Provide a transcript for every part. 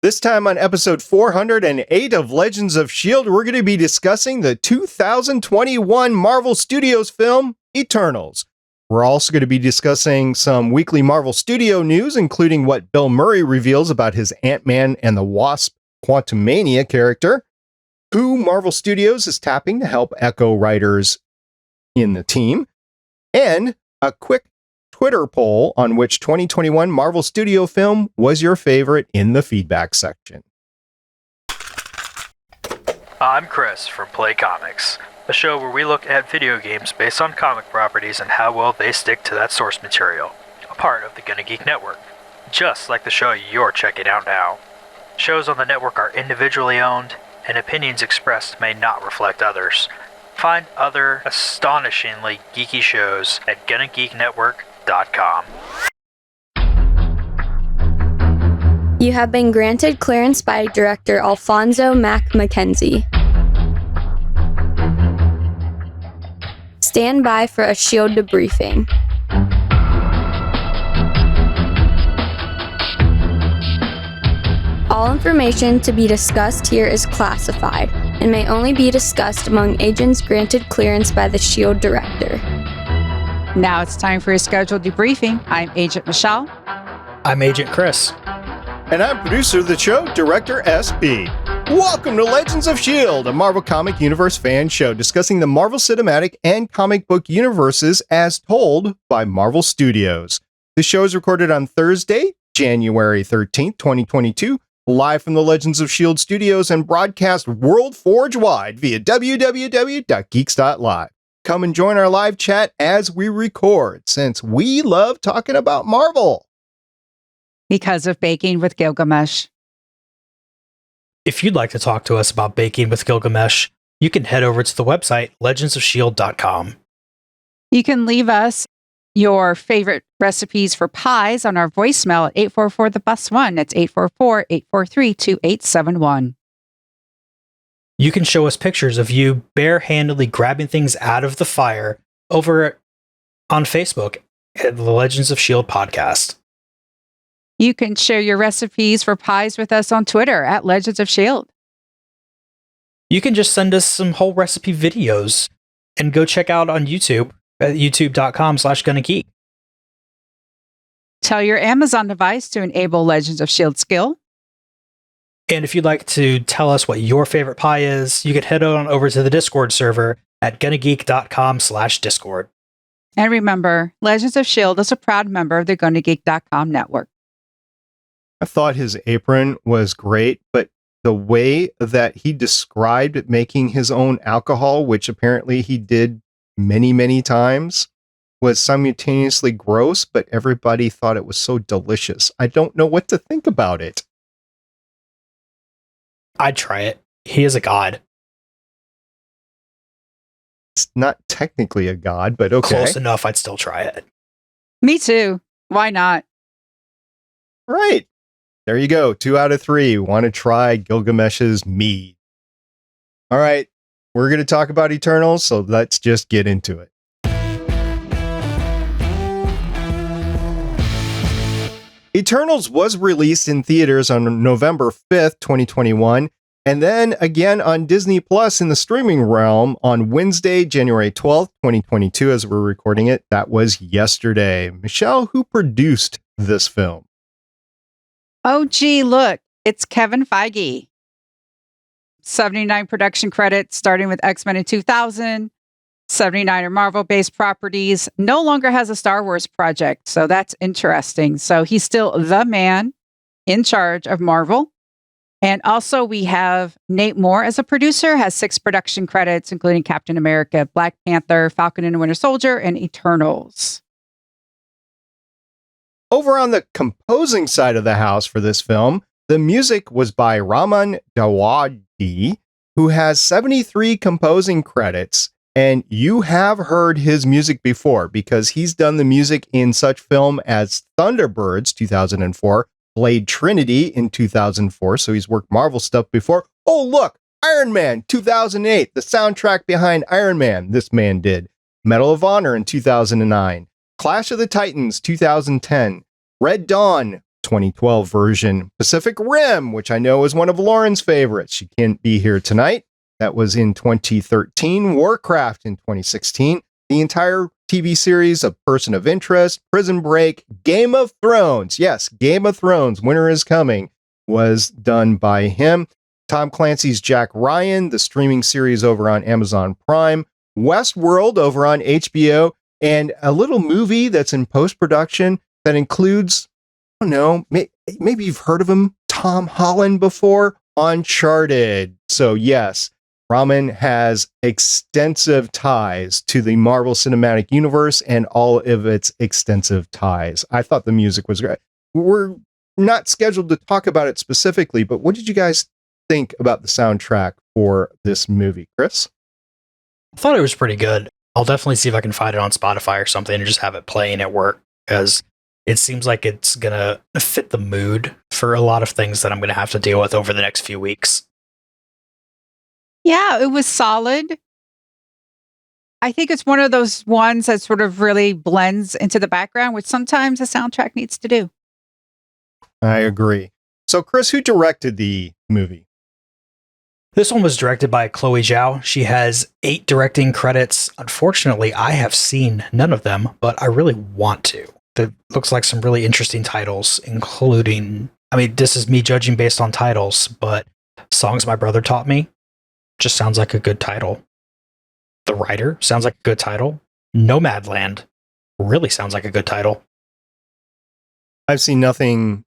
This time on episode 408 of Legends of S.H.I.E.L.D., we're going to be discussing the 2021 Marvel Studios film, Eternals. We're also going to be discussing some weekly Marvel Studio news, including what Bill Murray reveals about his Ant-Man and the Wasp Quantumania character, who Marvel Studios is tapping to help Echo writers in the team, and a quick Twitter poll on which 2021 Marvel Studio film was your favorite in the feedback section. I'm Chris from Play Comics, a show where we look at video games based on comic properties and how well they stick to that source material, a part of the Gonna Geek Network, just like the show you're checking out now. Shows on the network are individually owned, and opinions expressed may not reflect others. Find other astonishingly geeky shows at GonnaGeekNetwork.com. You have been granted clearance by director Alfonso Mack Mackenzie. Stand by for a S.H.I.E.L.D. debriefing. All information to be discussed here is classified and may only be discussed among agents granted clearance by the S.H.I.E.L.D. director. Now it's time for a scheduled debriefing. I'm Agent Michelle. I'm Agent Chris. And I'm producer of the show, Director SP. Welcome to Legends of S.H.I.E.L.D., a Marvel Comic Universe fan show discussing the Marvel Cinematic and comic book universes as told by Marvel Studios. The show is recorded on Thursday, January 13th, 2022, live from the Legends of S.H.I.E.L.D. studios and broadcast world forge-wide via www.geeks.live. Come and join our live chat as we record, since we love talking about Marvel. Because of Baking with Gilgamesh. If you'd like to talk to us about Baking with Gilgamesh, you can head over to the website legendsofshield.com. You can leave us your favorite recipes for pies on our voicemail at 844-THE-BUS-1. That's 844-843-2871. You can show us pictures of you barehandedly grabbing things out of the fire over on Facebook at the Legends of S.H.I.E.L.D. podcast. You can share your recipes for pies with us on Twitter at Legends of S.H.I.E.L.D. You can just send us some whole recipe videos and go check out on YouTube at youtube.com/GonnaGeek. Tell your Amazon device to enable Legends of S.H.I.E.L.D. skill. And if you'd like to tell us what your favorite pie is, you can head on over to the Discord server at GonnaGeek.com/Discord. And remember, Legends of S.H.I.E.L.D. is a proud member of the GonnaGeek.com network. I thought his apron was great, but the way that he described making his own alcohol, which apparently he did many, many times, was simultaneously gross, but everybody thought it was so delicious. I don't know what to think about it. I'd try it. He is a god. It's not technically a god, but okay. Close enough, I'd still try it. Me too. Why not? Right. There you go. 2 out of 3 want to try Gilgamesh's mead. All right. We're going to talk about Eternals, so let's just get into it. Eternals was released in theaters on November 5th, 2021, and then again on Disney Plus in the streaming realm on Wednesday, January 12th, 2022, as we're recording it. That was yesterday. Michelle, who produced this film? Oh, gee, look, it's Kevin Feige. 79 production credits, starting with X-Men in 2000. 79 are Marvel-based properties. No longer has a Star Wars project, so that's interesting. So he's still the man in charge of Marvel. And also we have Nate Moore as a producer, has 6 production credits, including Captain America, Black Panther, Falcon and the Winter Soldier, and Eternals. Over on the composing side of the house for this film, the music was by Raman Dawadi, who has 73 composing credits, and you have heard his music before because he's done the music in such film as Thunderbirds 2004, Blade Trinity in 2004, so he's worked Marvel stuff before. Oh, look, Iron Man 2008, the soundtrack behind Iron Man, this man did. Medal of Honor in 2009. Clash of the Titans 2010, Red Dawn 2012 version. Pacific Rim, which I know is one of Lauren's favorites. She can't be here tonight. That was in 2013. Warcraft in 2016. The entire TV series of Person of Interest, Prison Break, Game of Thrones. Yes, Game of Thrones, Winter is Coming, was done by him. Tom Clancy's Jack Ryan, the streaming series over on Amazon Prime. Westworld over on HBO, and a little movie that's in post-production that includes, I don't know, maybe you've heard of him, Tom Holland before, Uncharted. So yes, Raman has extensive ties to the Marvel Cinematic Universe and all of its extensive ties. I thought the music was great. We're not scheduled to talk about it specifically, but what did you guys think about the soundtrack for this movie, Chris? I thought it was pretty good. I'll definitely see if I can find it on Spotify or something and just have it playing at work, because it seems like it's going to fit the mood for a lot of things that I'm going to have to deal with over the next few weeks. Yeah, it was solid. I think it's one of those ones that sort of really blends into the background, which sometimes a soundtrack needs to do. I agree. So, Chris, who directed the movie? This one was directed by Chloe Zhao. She has 8 directing credits. Unfortunately, I have seen none of them, but I really want to. It looks like some really interesting titles, including, I mean, this is me judging based on titles, but Songs My Brother Taught Me just sounds like a good title. The Writer sounds like a good title. Nomadland really sounds like a good title. I've seen nothing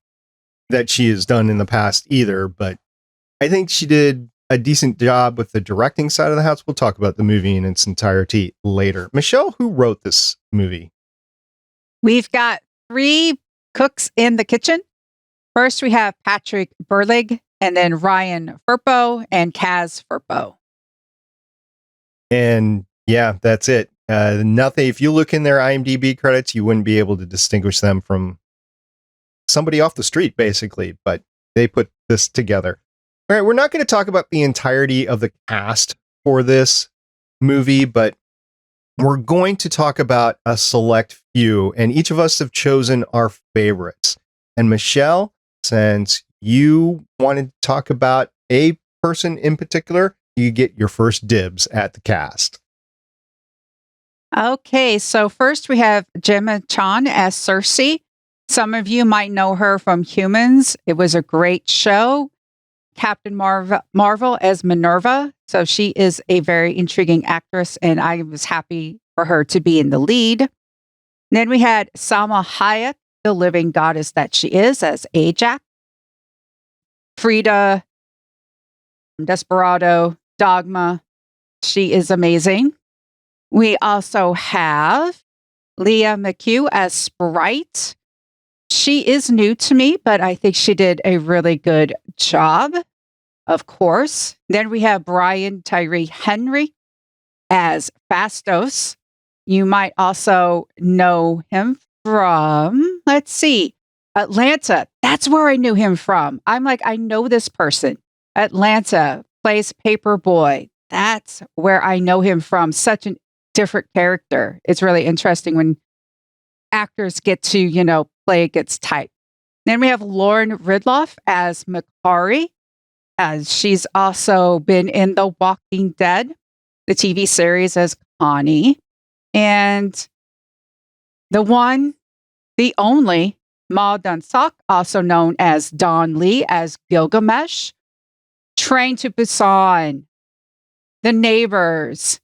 that she has done in the past either, but I think she did a decent job with the directing side of the house. We'll talk about the movie in its entirety later. Michelle, who wrote this movie? We've got 3 cooks in the kitchen. First, we have Patrick Burlig, and then Ryan Firpo and Kaz Firpo. And yeah, that's it. Nothing. If you look in their IMDb credits, you wouldn't be able to distinguish them from somebody off the street, basically, but they put this together. All right, we're not going to talk about the entirety of the cast for this movie, but we're going to talk about a select few, and each of us have chosen our favorites. And Michelle, since you wanted to talk about a person in particular, you get your first dibs at the cast. Okay, so first we have Gemma Chan as Cersei. Some of you might know her from Humans. It was a great show. Captain Marvel as Minerva. So she is a very intriguing actress, and I was happy for her to be in the lead. Then we had Salma Hayek, the living goddess that she is, as Ajax. Frida, Desperado, Dogma. She is amazing. We also have Leah McHugh as Sprite. She is new to me, but I think she did a really good job, of course. Then we have Brian Tyree Henry as Fastos. You might also know him from, let's see, Atlanta. That's where I knew him from. I'm like, I know this person. Atlanta, plays Paperboy. That's where I know him from. Such a different character. It's really interesting when actors get to, play against type. Then we have Lauren Ridloff as Makari. She's also been in The Walking Dead, the TV series, as Connie. And the one, the only, Ma Dun-Sok, also known as Don Lee, as Gilgamesh. Train to Busan, The Neighbors,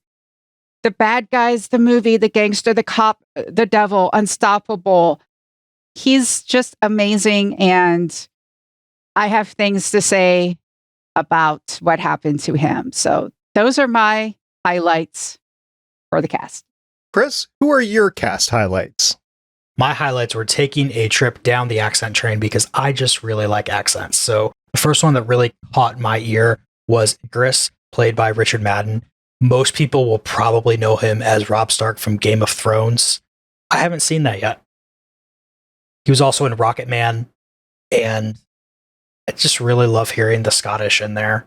The Bad Guys, the movie, The Gangster, The Cop, The Devil, Unstoppable. He's just amazing, and I have things to say about what happened to him. So those are my highlights for the cast. Chris, who are your cast highlights? My highlights were taking a trip down the accent train because I just really like accents. So the first one that really caught my ear was Icarus, played by Richard Madden. Most people will probably know him as Robb Stark from Game of Thrones. I haven't seen that yet. He was also in Rocket Man, and I just really love hearing the Scottish in there,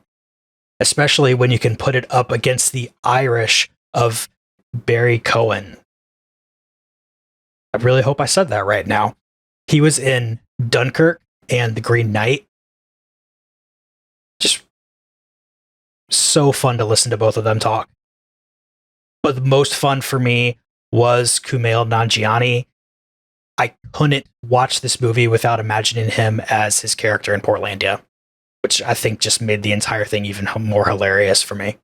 especially when you can put it up against the Irish of Barry Cohen. I really hope I said that right now. He was in Dunkirk and The Green Knight. Just so fun to listen to both of them talk. But the most fun for me was Kumail Nanjiani. I couldn't watch this movie without imagining him as his character in Portlandia, which I think just made the entire thing even more hilarious for me.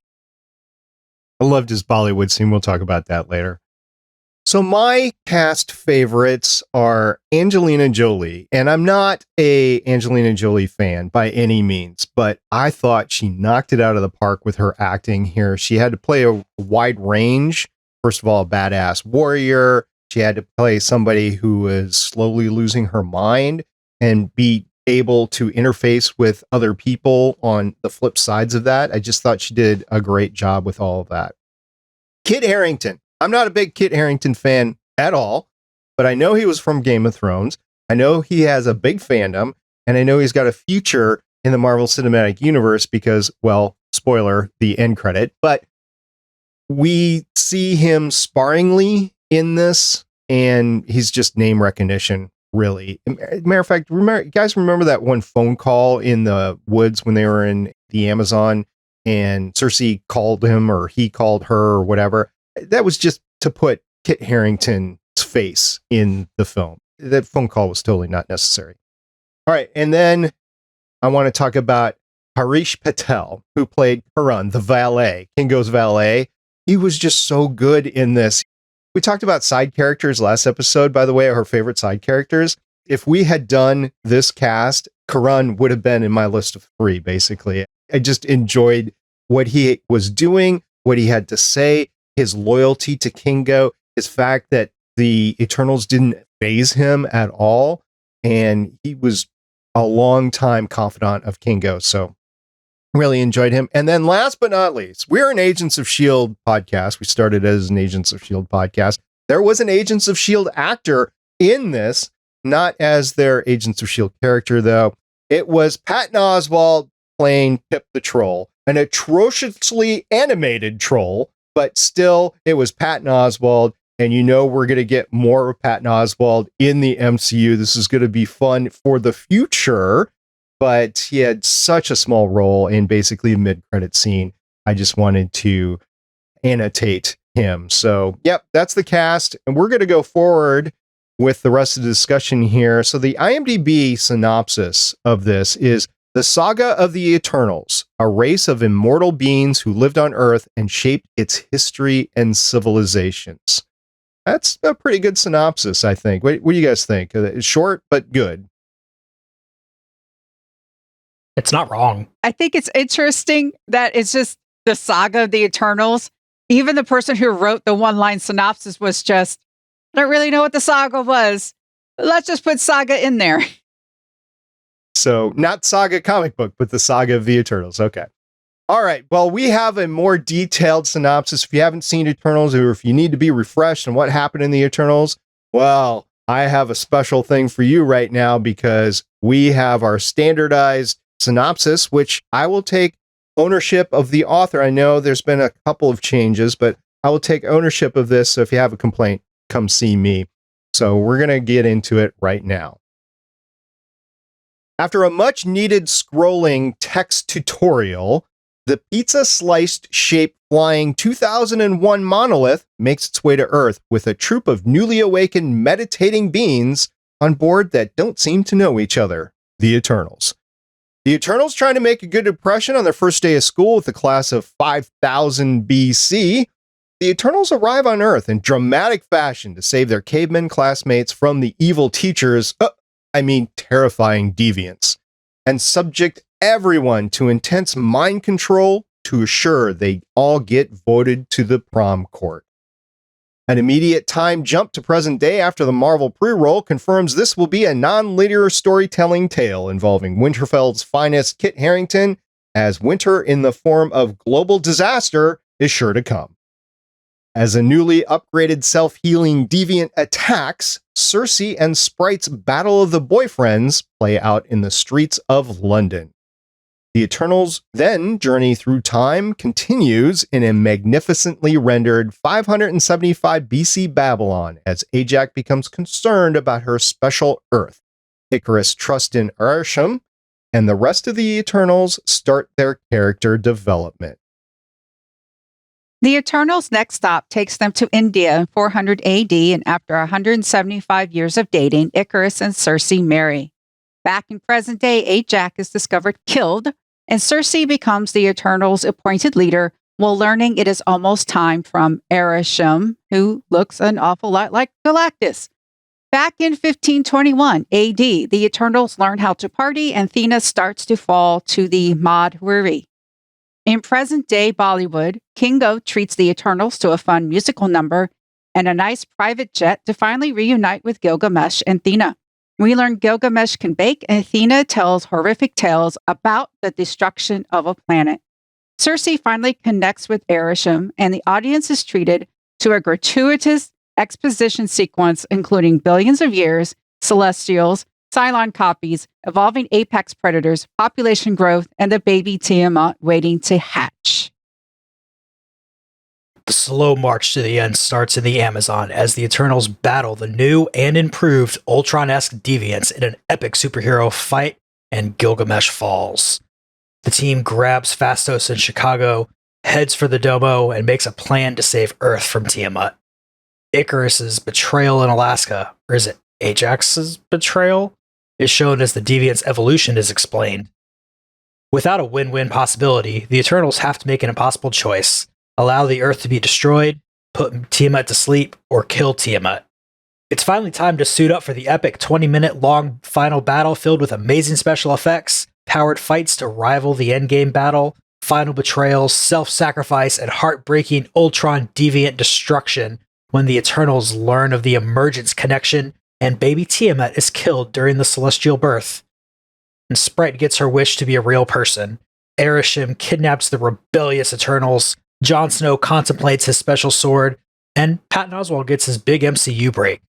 I loved his Bollywood scene. We'll talk about that later. So my cast favorites are Angelina Jolie, and I'm not a Angelina Jolie fan by any means, but I thought she knocked it out of the park with her acting here. She had to play a wide range. First of all, a badass warrior. She had to play somebody who was slowly losing her mind and be able to interface with other people on the flip sides of that. I just thought she did a great job with all of that. Kit Harington. I'm not a big Kit Harington fan at all, but I know he was from Game of Thrones. I know he has a big fandom, and I know he's got a future in the Marvel Cinematic Universe because, well, spoiler, the end credit. But we see him sparingly in this, and he's just name recognition, really. Matter of fact, you guys remember that one phone call in the woods when they were in the Amazon, and Cersei called him, or he called her, or whatever? That was just to put Kit Harington's face in the film. That phone call was totally not necessary. All right, and then I want to talk about Harish Patel, who played Karan, the valet, Kingo's valet. He was just so good in this. We talked about side characters last episode, by the way, our favorite side characters. If we had done this cast, Karan would have been in my list of 3, basically. I just enjoyed what he was doing, what he had to say, his loyalty to Kingo, his fact that the Eternals didn't faze him at all, and he was a long-time confidant of Kingo, so really enjoyed him. And then last but not least, we're an Agents of S.H.I.E.L.D. podcast. We started as an Agents of S.H.I.E.L.D. podcast. There was an Agents of S.H.I.E.L.D. actor in this, not as their Agents of S.H.I.E.L.D. character, though. It was Patton Oswalt playing Pip the Troll, an atrociously animated troll, but still, it was Patton Oswalt, and you know we're going to get more of Patton Oswalt in the MCU. This is going to be fun for the future, but he had such a small role in basically a mid-credit scene. I just wanted to annotate him. So, yep, that's the cast, and we're going to go forward with the rest of the discussion here. So the IMDb synopsis of this is: the Saga of the Eternals, a race of immortal beings who lived on Earth and shaped its history and civilizations. That's a pretty good synopsis, I think. What do you guys think? It's short, but good. It's not wrong. I think it's interesting that it's just the Saga of the Eternals. Even the person who wrote the one-line synopsis was just, I don't really know what the saga was. Let's just put Saga in there. So not Saga comic book, but the Saga of the Eternals. Okay. All right. Well, we have a more detailed synopsis. If you haven't seen Eternals, or if you need to be refreshed on what happened in the Eternals, well, I have a special thing for you right now, because we have our standardized synopsis, which I will take ownership of the author. I know there's been a couple of changes, but I will take ownership of this. So if you have a complaint, come see me. So we're going to get into it right now. After a much needed scrolling text tutorial, the pizza sliced shaped flying 2001 monolith makes its way to Earth with a troop of newly awakened meditating beings on board that don't seem to know each other, the Eternals. The Eternals, trying to make a good impression on their first day of school with a class of 5000 BC, the Eternals arrive on Earth in dramatic fashion to save their caveman classmates from the evil teachers, terrifying deviants, and subject everyone to intense mind control to assure they all get voted to the prom court. An immediate time jump to present day after the Marvel pre-roll confirms this will be a non-linear storytelling tale involving Winterfell's finest Kit Harington, as winter in the form of global disaster is sure to come. As a newly upgraded self-healing deviant attacks, Cersei and Sprite's Battle of the Boyfriends play out in the streets of London. The Eternals' then journey through time continues in a magnificently rendered 575 BC Babylon as Ajax becomes concerned about her special Earth. Icarus trusts in Arishem, and the rest of the Eternals start their character development. The Eternals' next stop takes them to India in 400 AD, and after 175 years of dating, Icarus and Circe marry. Back in present day, Ajax is discovered killed, and Circe becomes the Eternals' appointed leader while learning it is almost time from Arishem, who looks an awful lot like Galactus. Back in 1521 AD, the Eternals learn how to party, and Athena starts to fall to the Madhuri. In present-day Bollywood, Kingo treats the Eternals to a fun musical number and a nice private jet to finally reunite with Gilgamesh and Athena. We learn Gilgamesh can bake, and Athena tells horrific tales about the destruction of a planet. Circe finally connects with Arishem, and the audience is treated to a gratuitous exposition sequence including billions of years, celestials, Cylon copies, evolving apex predators, population growth, and the baby Tiamat waiting to hatch. The slow march to the end starts in the Amazon as the Eternals battle the new and improved Ultron-esque deviants in an epic superhero fight, and Gilgamesh falls. The team grabs Fastos in Chicago, heads for the Domo, and makes a plan to save Earth from Tiamat. Icarus's betrayal in Alaska, or is it Ajax's betrayal, is shown as the deviant's evolution is explained. Without a win-win possibility, the Eternals have to make an impossible choice: allow the Earth to be destroyed, put Tiamat to sleep, or kill Tiamat. It's finally time to suit up for the epic 20-minute long final battle filled with amazing special effects, powered fights to rival the endgame battle, final betrayals, self-sacrifice, and heartbreaking Ultron deviant destruction when the Eternals learn of the Emergence connection and baby Tiamat is killed during the celestial birth. And Sprite gets her wish to be a real person. Arishem kidnaps the rebellious Eternals, Jon Snow contemplates his special sword, and Patton Oswalt gets his big MCU break.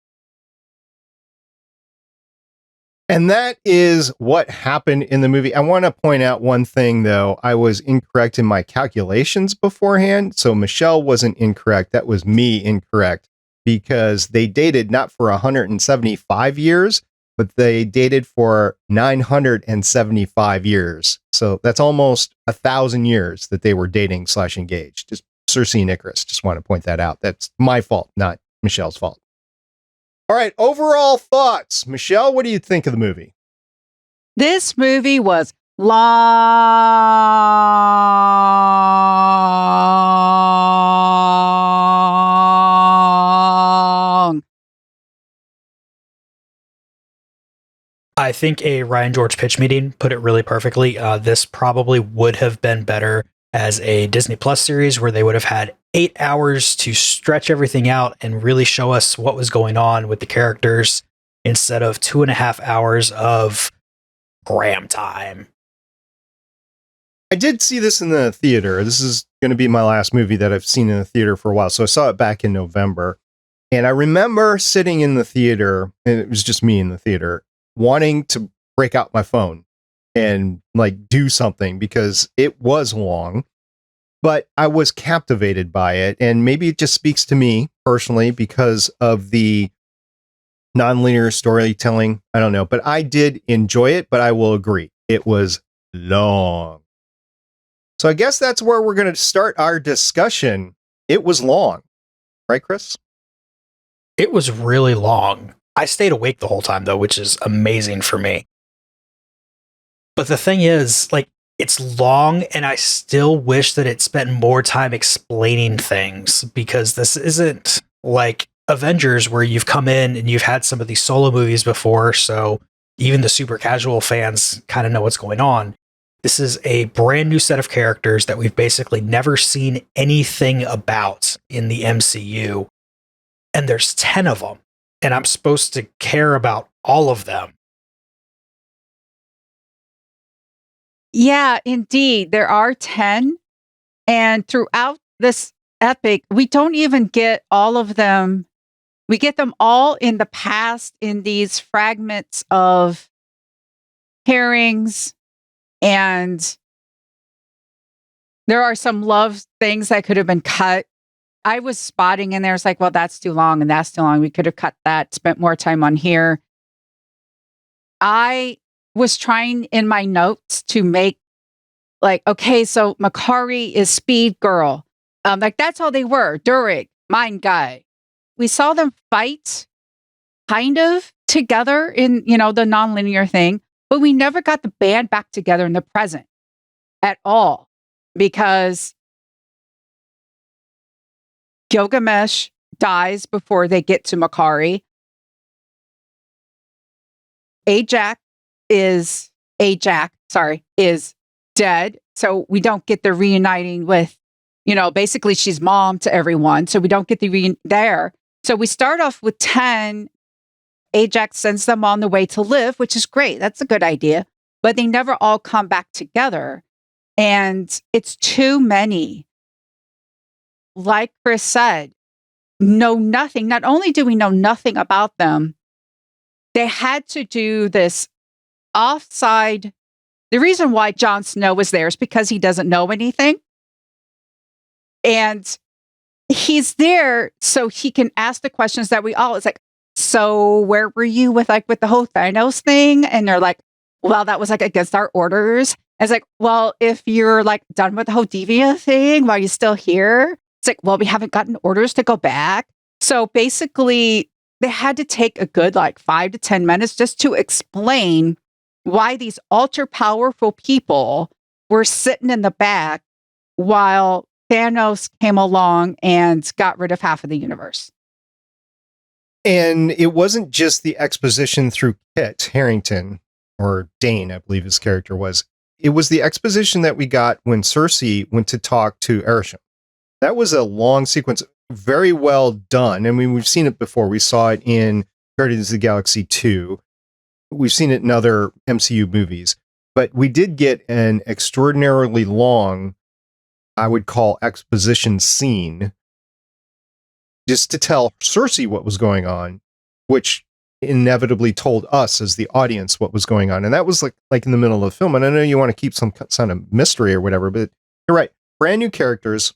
And that is what happened in the movie. I want to point out one thing, though. I was incorrect in my calculations beforehand. So Michelle wasn't incorrect. That was me incorrect, because they dated not for 175 years, but they dated for 975 years. So that's almost 1,000 years that they were dating / engaged. Just Circe and Icarus. Just want to point that out. That's my fault, not Michelle's fault. All right, overall thoughts. Michelle, what do you think of the movie? This movie was long. I think a Ryan George pitch meeting put it really perfectly. This probably would have been better as a Disney Plus series where they would have had 8 hours to stretch everything out and really show us what was going on with the characters instead of 2.5 hours of Graham time. I did see this in the theater. This is going to be my last movie that I've seen in the theater for a while. So I saw it back in November. And I remember sitting in the theater, and it was just me in the theater, wanting to break out my phone and do something because it was long. But I was captivated by it, and maybe it just speaks to me personally because of the nonlinear storytelling. I don't know, but I did enjoy it, but I will agree, it was long. So I guess that's where we're going to start our discussion. It was long. Right, Chris? It was really long. I stayed awake the whole time, though, which is amazing for me. But the thing is, it's long, and I still wish that it spent more time explaining things, because this isn't like Avengers where you've come in and you've had some of these solo movies before, so even the super casual fans kind of know what's going on. This is a brand new set of characters that we've basically never seen anything about in the MCU, and there's 10 of them, and I'm supposed to care about all of them. Yeah, indeed. There are 10. And throughout this epic, we don't even get all of them. We get them all in the past in these fragments of pairings. And there are some love things that could have been cut. I was spotting in there. It's like, well, that's too long and that's too long. We could have cut that, spent more time on here. I was trying in my notes to make like, okay, so Makari is speed girl. Like that's all they were. Durik, mind guy. We saw them fight kind of together in, the nonlinear thing, but we never got the band back together in the present at all because Gilgamesh dies before they get to Makari. Ajax is dead. So we don't get the reuniting with, basically she's mom to everyone. So we don't get the there. So we start off with 10. Ajax sends them on the way to live, which is great. That's a good idea. But they never all come back together. And it's too many. Like Chris said, know nothing. Not only do we know nothing about them, they had to do this offside. The reason why Jon Snow was there is because he doesn't know anything. And he's there so he can ask the questions that it's like, so where were you with the whole Thanos thing? And they're like, well, that was against our orders. And it's like, well, if you're done with the whole Deviant thing, why are you still here? It's like, well, we haven't gotten orders to go back. So basically they had to take a good 5 to 10 minutes just to explain why these ultra powerful people were sitting in the back while Thanos came along and got rid of half of the universe. And it wasn't just the exposition through Kit Harington, or Dane, I believe his character was. It was the exposition that we got when Cersei went to talk to Erisham. That was a long sequence, very well done. I mean, we've seen it before. We saw it in Guardians of the Galaxy 2. We've seen it in other MCU movies. But we did get an extraordinarily long, I would call, exposition scene just to tell Cersei what was going on, which inevitably told us as the audience what was going on. And that was like in the middle of the film. And I know you want to keep some kind of mystery or whatever, but you're right. Brand new characters,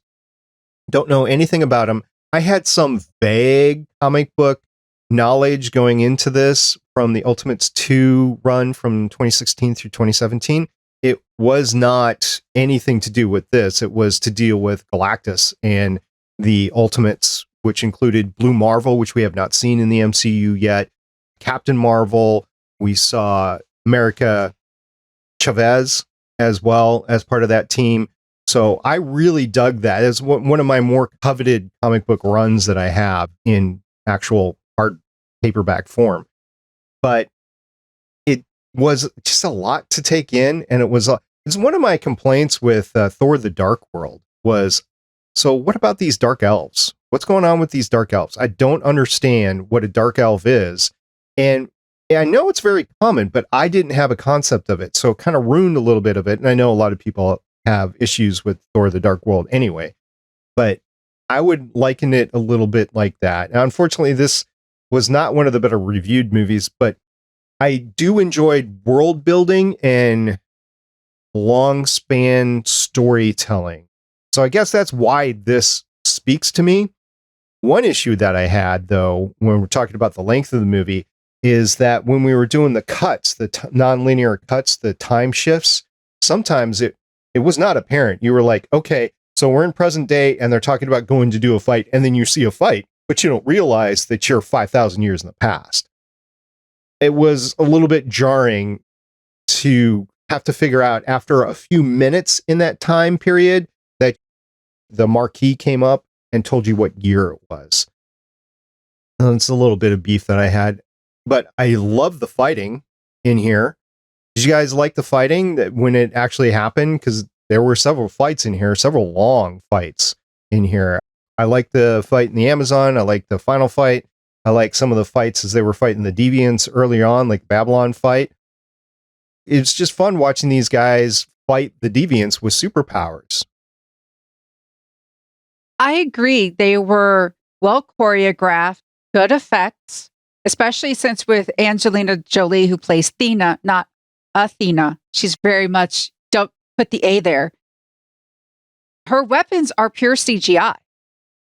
don't know anything about them. I had some vague comic book knowledge going into this from the Ultimates 2 run from 2016 through 2017. It was not anything to do with this. It was to deal with Galactus and the Ultimates, which included Blue Marvel, which we have not seen in the MCU yet, Captain Marvel. We saw America Chavez as well as part of that team. So I really dug that. It's one of my more coveted comic book runs that I have in actual hard paperback form. But it was just a lot to take in. And it's one of my complaints with Thor the Dark World was, so what about these dark elves? What's going on with these dark elves? I don't understand what a dark elf is. And I know it's very common, but I didn't have a concept of it. So it kind of ruined a little bit of it. And I know a lot of people have issues with Thor the Dark World anyway. But I would liken it a little bit like that. Now, unfortunately, this was not one of the better reviewed movies, but I do enjoy world building and long span storytelling. So I guess that's why this speaks to me. One issue that I had, though, when we're talking about the length of the movie, is that when we were doing the cuts, the non-linear cuts, the time shifts, sometimes it was not apparent. You were like, okay, so we're in present day and they're talking about going to do a fight, and then you see a fight, but you don't realize that you're 5,000 years in the past. It was a little bit jarring to have to figure out after a few minutes in that time period that the marquee came up and told you what year it was. It's a little bit of beef that I had, but I love the fighting in here. Did you guys like the fighting that when it actually happened? Because there were several fights in here, several long fights in here. I like the fight in the Amazon. I like the final fight. I like some of the fights as they were fighting the Deviants earlier on, like the Babylon fight. It's just fun watching these guys fight the Deviants with superpowers. I agree. They were well choreographed, good effects, especially since with Angelina Jolie, who plays Thena, not Athena. She's very much, don't put the A there. Her weapons are pure CGI.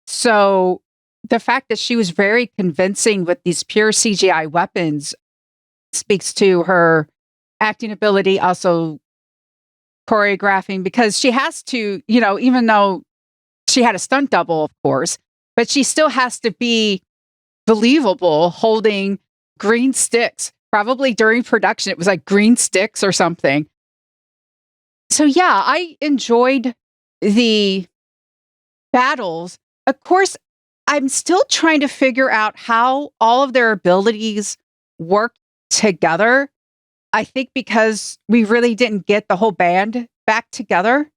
So the fact that she was very convincing with these pure CGI weapons speaks to her acting ability, also choreographing, because she has to, even though she had a stunt double, of course, but she still has to be believable holding green sticks. Probably during production, it was like green sticks or something. So yeah, I enjoyed the battles. Of course, I'm still trying to figure out how all of their abilities work together. I think because we really didn't get the whole band back together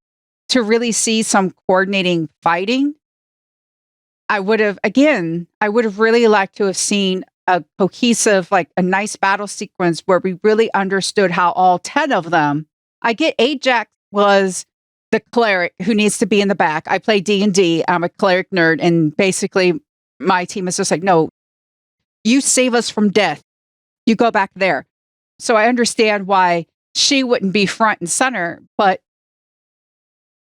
to really see some coordinating fighting. I would have really liked to have seen a cohesive, like a nice battle sequence where we really understood how all 10 of them. I get Ajax was the cleric who needs to be in the back. I play D&D. I'm a cleric nerd. And basically my team is just like, no, you save us from death. You go back there. So I understand why she wouldn't be front and center, but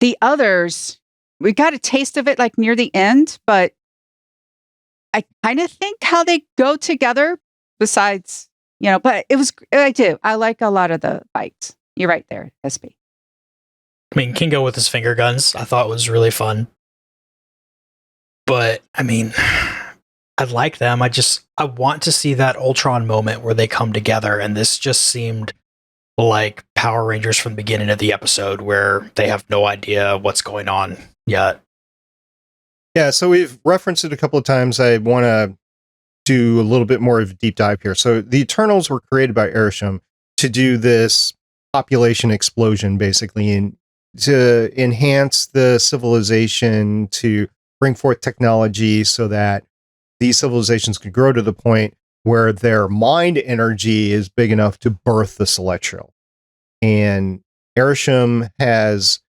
the others, we got a taste of it like near the end, but I kind of think how they go together besides, but I do. I like a lot of the fights. You're right there, SB. I mean, Kingo with his finger guns, I thought was really fun. But, I mean, I like them. I want to see that Ultron moment where they come together, and this just seemed like Power Rangers from the beginning of the episode where they have no idea what's going on yet. Yeah, so we've referenced it a couple of times. I want to do a little bit more of a deep dive here. So the Eternals were created by Arishem to do this population explosion, basically, and to enhance the civilization, to bring forth technology so that these civilizations could grow to the point where their mind energy is big enough to birth the Celestial. And Arishem has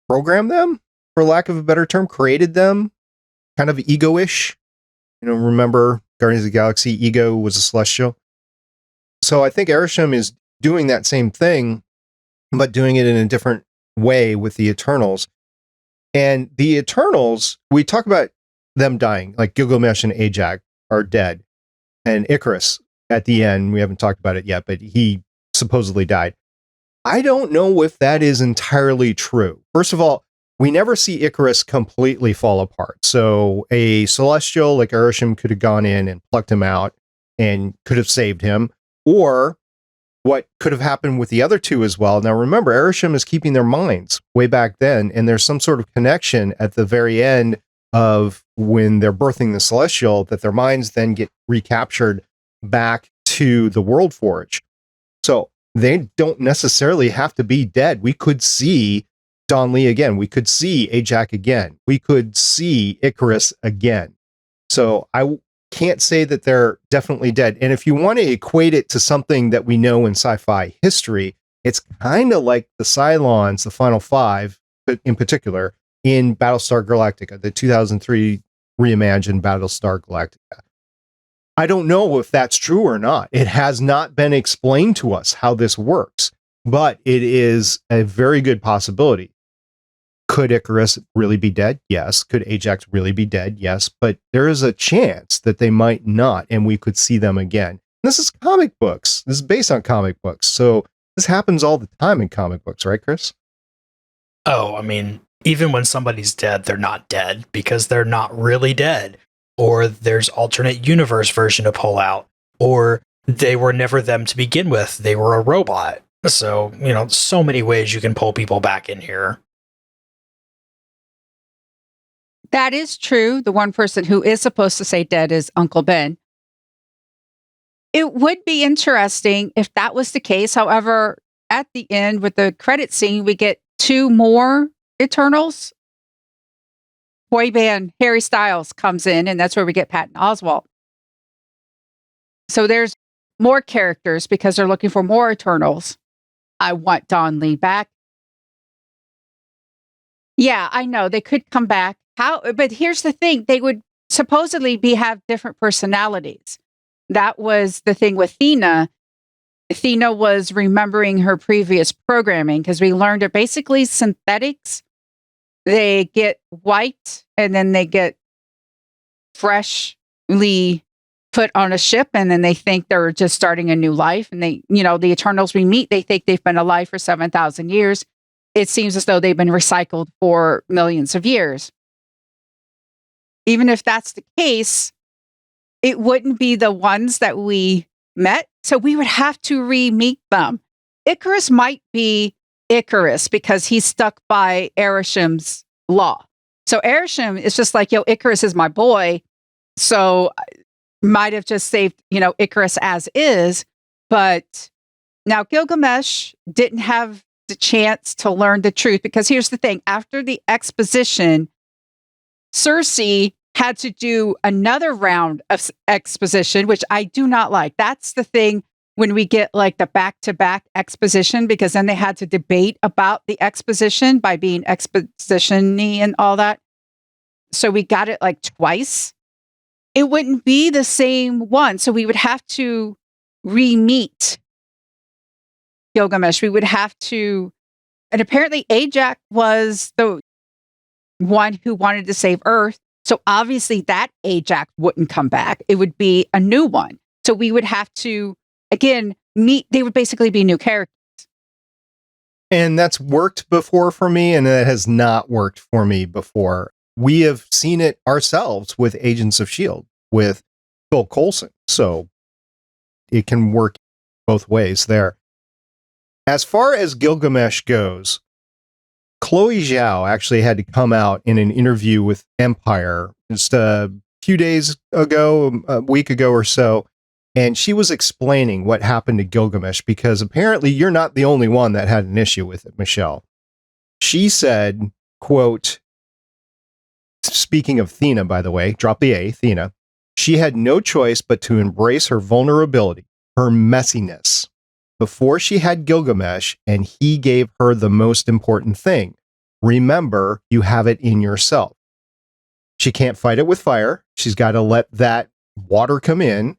programmed them, for lack of a better term, created them, kind of ego-ish. Remember Guardians of the Galaxy, Ego was a Celestial. So I think Arishem is doing that same thing, but doing it in a different way with the Eternals. And the Eternals, we talk about them dying, like Gilgamesh and Ajax are dead. And Icarus at the end, we haven't talked about it yet, but he supposedly died. I don't know if that is entirely true. First of all, we never see Icarus completely fall apart. So a Celestial like Arishem could have gone in and plucked him out and could have saved him. Or what could have happened with the other two as well. Now remember, Arishem is keeping their minds way back then, and there's some sort of connection at the very end of when they're birthing the Celestial, that their minds then get recaptured back to the World Forge. So they don't necessarily have to be dead. We could see Don Lee again. We could see Ajax again. We could see Icarus again. So I can't say that they're definitely dead. And if you want to equate it to something that we know in sci-fi history, it's kind of like the Cylons, the Final Five in particular, in Battlestar Galactica, the 2003 reimagined Battlestar Galactica. I don't know if that's true or not. It has not been explained to us how this works, but it is a very good possibility. Could Icarus really be dead? Yes. Could Ajax really be dead? Yes. But there is a chance that they might not, and we could see them again. This is comic books. This is based on comic books. So this happens all the time in comic books, right, Chris? Oh, I mean, even when somebody's dead, they're not dead because they're not really dead. Or there's alternate universe version to pull out. Or they were never them to begin with. They were a robot. So, so many ways you can pull people back in here. That is true. The one person who is supposed to say dead is Uncle Ben. It would be interesting if that was the case. However, at the end with the credit scene, we get 2 more Eternals. Boy band Harry Styles comes in, and that's where we get Patton Oswalt. So there's more characters because they're looking for more Eternals. I want Don Lee back. Yeah, I know they could come back. But here's the thing. They would supposedly have different personalities. That was the thing with Thena. Thena was remembering her previous programming because we learned that basically synthetics, they get white and then they get freshly put on a ship and then they think they're just starting a new life. And they, the Eternals we meet, they think they've been alive for 7,000 years. It seems as though they've been recycled for millions of years. Even if that's the case, it wouldn't be the ones that we met. So we would have to re-meet them. Icarus might be Icarus because he's stuck by Arisham's law. So Arisham is just like, Icarus is my boy. So might have just saved, Icarus as is. But now Gilgamesh didn't have the chance to learn the truth because here's the thing. After the exposition, Cersei had to do another round of exposition, which I do not like. That's the thing when we get like the back-to-back exposition, because then they had to debate about the exposition by being exposition-y and all that. So we got it like twice. It wouldn't be the same one. So we would have to re-meet Gilgamesh. We would have to, and apparently Ajax was the one who wanted to save Earth. So obviously that Ajax wouldn't come back. It would be a new one. So we would have to, again, meet, they would basically be new characters. And that's worked before for me, and it has not worked for me before. We have seen it ourselves with Agents of S.H.I.E.L.D. with Phil Coulson. So it can work both ways there. As far as Gilgamesh goes, Chloe Zhao actually had to come out in an interview with Empire just a few days ago, a week ago or so, and she was explaining what happened to Gilgamesh, because apparently you're not the only one that had an issue with it, Michelle. She said, quote, speaking of Thena, by the way, drop the A, Thena, she had no choice but to embrace her vulnerability, her messiness, before she had Gilgamesh, and he gave her the most important thing. Remember, you have it in yourself. She can't fight it with fire. She's got to let that water come in.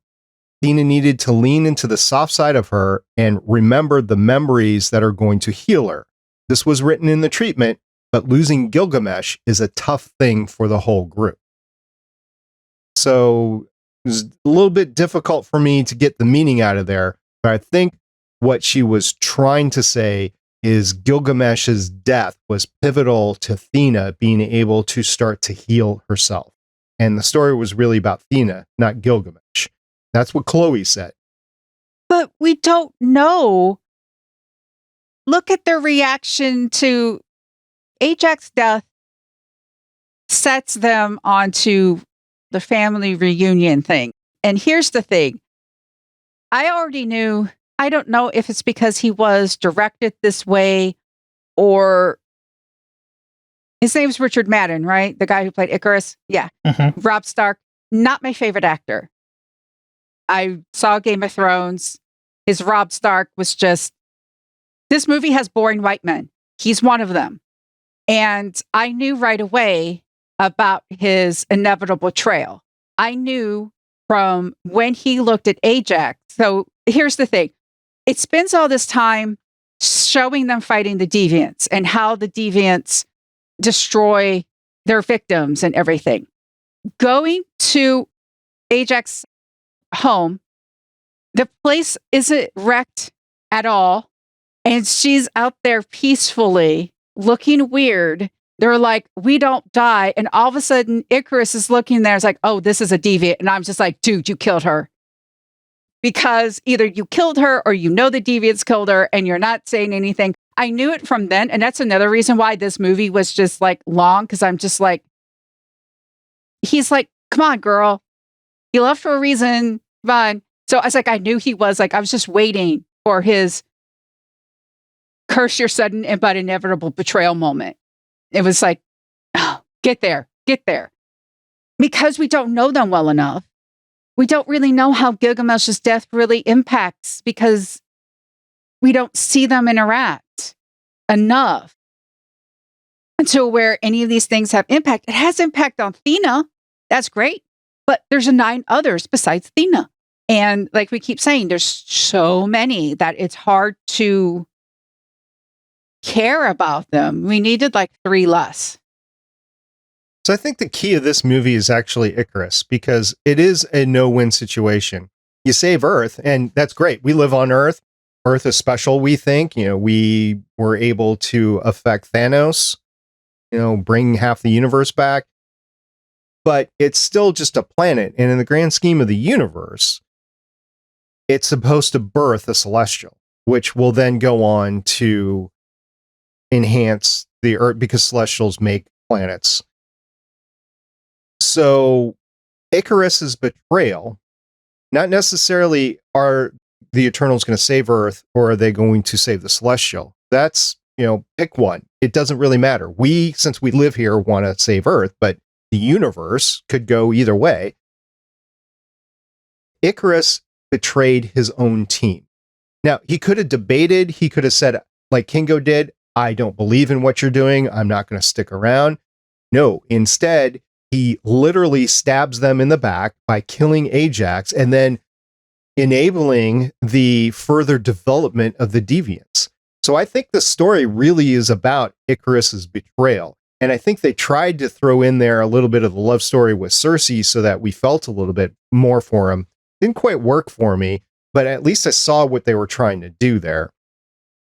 Thena needed to lean into the soft side of her and remember the memories that are going to heal her. This was written in the treatment, but losing Gilgamesh is a tough thing for the whole group. So it was a little bit difficult for me to get the meaning out of there, but I think what she was trying to say is Gilgamesh's death was pivotal to Thena being able to start to heal herself. And the story was really about Thena, not Gilgamesh. That's what Chloe said. But we don't know. Look at their reaction to Ajax's death sets them onto the family reunion thing. And here's the thing. I already knew, I don't know if it's because he was directed this way or his name's Richard Madden, right? The guy who played Icarus. Yeah. Mm-hmm. Rob Stark, not my favorite actor. I saw Game of Thrones. His Rob Stark was just, this movie has boring white men. He's one of them. And I knew right away about his inevitable betrayal. I knew from when he looked at Ajax. So here's the thing. It spends all this time showing them fighting the deviants and how the deviants destroy their victims and everything. Going to Ajax's home, the place isn't wrecked at all. And she's out there peacefully looking weird. They're like, we don't die. And all of a sudden, Icarus is looking there. It's like, oh, this is a deviant. And I'm just like, dude, you killed her. Because either you killed her or you know the deviants killed her and you're not saying anything. I knew it from then. And that's another reason why this movie was just like long. Because I'm just like, he's like, come on, girl. You left for a reason. Come on. So I was like, I knew he was like, I was just waiting for his curse your sudden but inevitable betrayal moment. It was like, oh, get there. Because we don't know them well enough. We don't really know how Gilgamesh's death really impacts because we don't see them interact enough until where any of these things have impact. It has impact on Thena. That's great. But there's 9 others besides Thena. And like we keep saying, there's so many that it's hard to care about them. We needed like 3 less. So I think the key of this movie is actually Icarus, because it is a no-win situation. You save Earth, and that's great. We live on Earth. Earth is special, we think. We were able to affect Thanos, bring half the universe back. But it's still just a planet. And in the grand scheme of the universe, it's supposed to birth a celestial, which will then go on to enhance the Earth, because celestials make planets. So Icarus's betrayal, not necessarily are the Eternals going to save Earth, or are they going to save the celestial? That's, pick one. It doesn't really matter. Since we live here, want to save Earth, but the universe could go either way. Icarus betrayed his own team. Now, he could have debated. He could have said, like Kingo did, I don't believe in what you're doing. I'm not going to stick around. No, instead, he literally stabs them in the back by killing Ajax and then enabling the further development of the deviants. So I think the story really is about Icarus's betrayal. And I think they tried to throw in there a little bit of the love story with Cersei so that we felt a little bit more for him. Didn't quite work for me, but at least I saw what they were trying to do there.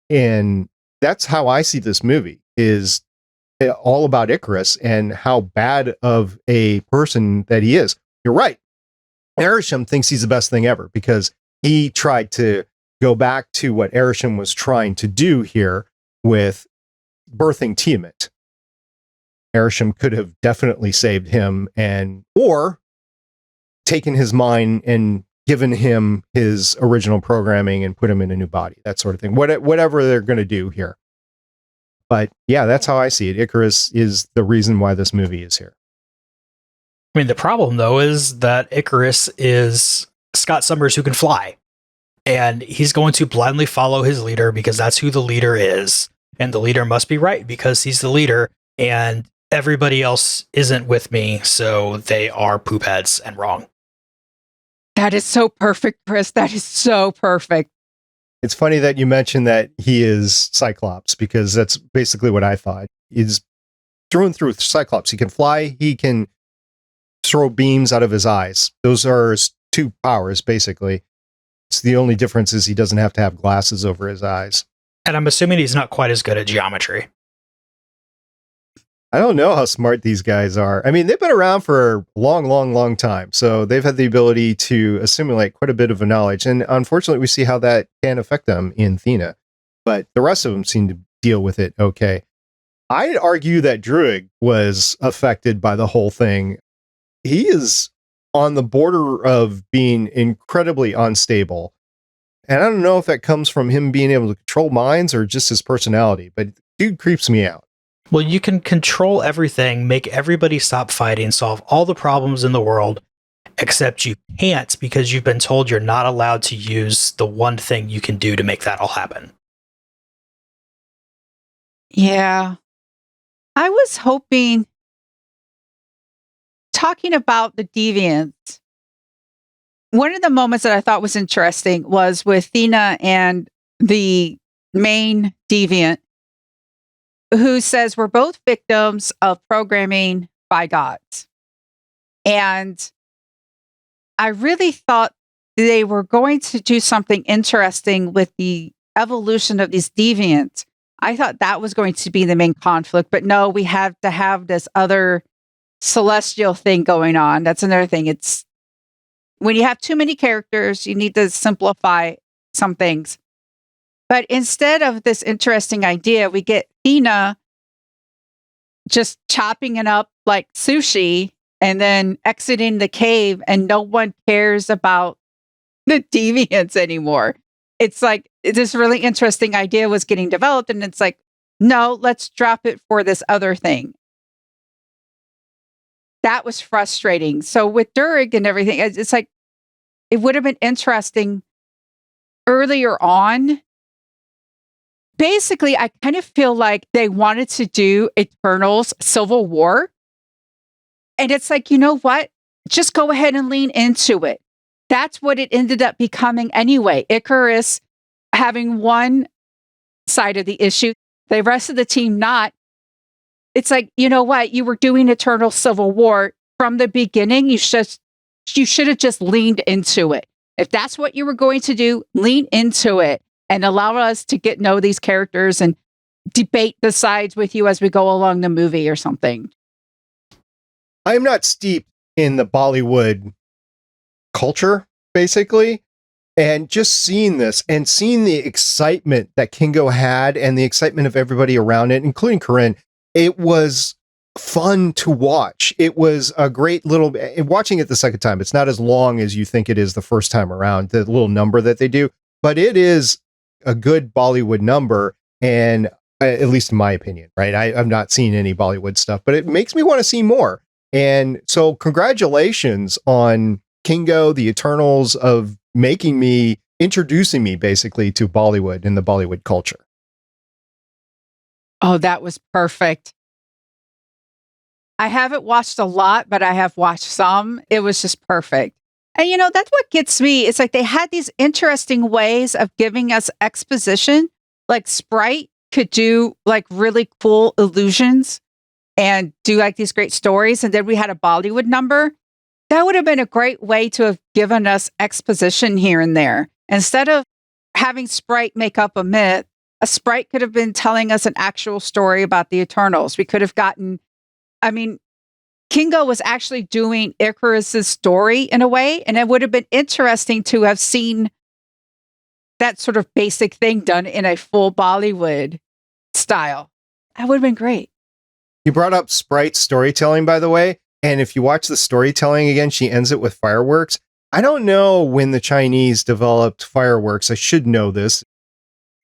And that's how I see this movie, is all about Icarus and how bad of a person that he is. You're right. Arishem thinks he's the best thing ever because he tried to go back to what Arishem was trying to do here with birthing Tiamat. Arishem could have definitely saved him or taken his mind and given him his original programming and put him in a new body, that sort of thing. Whatever they're going to do here. But yeah, that's how I see it. Icarus is the reason why this movie is here. I mean, the problem, though, is that Icarus is Scott Summers who can fly. And he's going to blindly follow his leader because that's who the leader is. And the leader must be right because he's the leader. And everybody else isn't with me, so they are poopheads and wrong. That is so perfect, Chris. That is so perfect. It's funny that you mentioned that he is Cyclops, because that's basically what I thought. He's through and through Cyclops. He can fly. He can throw beams out of his eyes. Those are his two powers, basically. It's the only difference is he doesn't have to have glasses over his eyes. And I'm assuming he's not quite as good at geometry. I don't know how smart these guys are. I mean, they've been around for a long time. So they've had the ability to assimilate quite a bit of a knowledge. And unfortunately, we see how that can affect them in Thena. But the rest of them seem to deal with it okay. I'd argue that Druig was affected by the whole thing. He is on the border of being incredibly unstable. And I don't know if that comes from him being able to control minds or just his personality. But dude creeps me out. Well, you can control everything, make everybody stop fighting, solve all the problems in the world, except you can't because you've been told you're not allowed to use the one thing you can do to make that all happen. Yeah. I was hoping, talking about the deviants, one of the moments that I thought was interesting was with Thena and the main deviant, who says we're both victims of programming by gods. And I really thought they were going to do something interesting with the evolution of these deviants. I thought that was going to be the main conflict, but no, we have to have this other celestial thing going on. That's another thing. It's when you have too many characters, you need to simplify some things. But instead of this interesting idea, we get Thena just chopping it up like sushi and then exiting the cave, and no one cares about the deviants anymore. It's like this really interesting idea was getting developed, and it's like, no, let's drop it for this other thing. That was frustrating. So with Druig and everything, it's like, it would have been interesting earlier on. Basically, I kind of feel like they wanted to do Eternals Civil War. And it's like, you know what? Just go ahead and lean into it. That's what it ended up becoming anyway. Icarus having one side of the issue, the rest of the team not. It's like, you know what? You were doing Eternal Civil War from the beginning. You should have just leaned into it. If that's what you were going to do, lean into it and allow us to get know these characters and debate the sides with you as we go along the movie or something. I'm not steeped in the Bollywood culture, basically. And just seeing this and seeing the excitement that Kingo had and the excitement of everybody around it, including Corinne, it was fun to watch. It was a great little, watching it the second time, it's not as long as you think it is the first time around, the little number that they do, but it is a good Bollywood number. And at least in my opinion, right? I've not seen any Bollywood stuff, but it makes me want to see more. And so congratulations on Kingo, the Eternals, of introducing me basically to Bollywood and the Bollywood culture. Oh, that was perfect. I haven't watched a lot, but I have watched some. It was just perfect. And that's what gets me. It's like they had these interesting ways of giving us exposition. Like Sprite could do like really cool illusions and do like these great stories. And then we had a Bollywood number. That would have been a great way to have given us exposition here and there. Instead of having Sprite make up a myth, a Sprite could have been telling us an actual story about the Eternals. We could have gotten, Kingo was actually doing Icarus's story in a way, and it would have been interesting to have seen that sort of basic thing done in a full Bollywood style. That would have been great. You brought up Sprite's storytelling, by the way. And if you watch the storytelling again, she ends it with fireworks. I don't know when the Chinese developed fireworks. I should know this.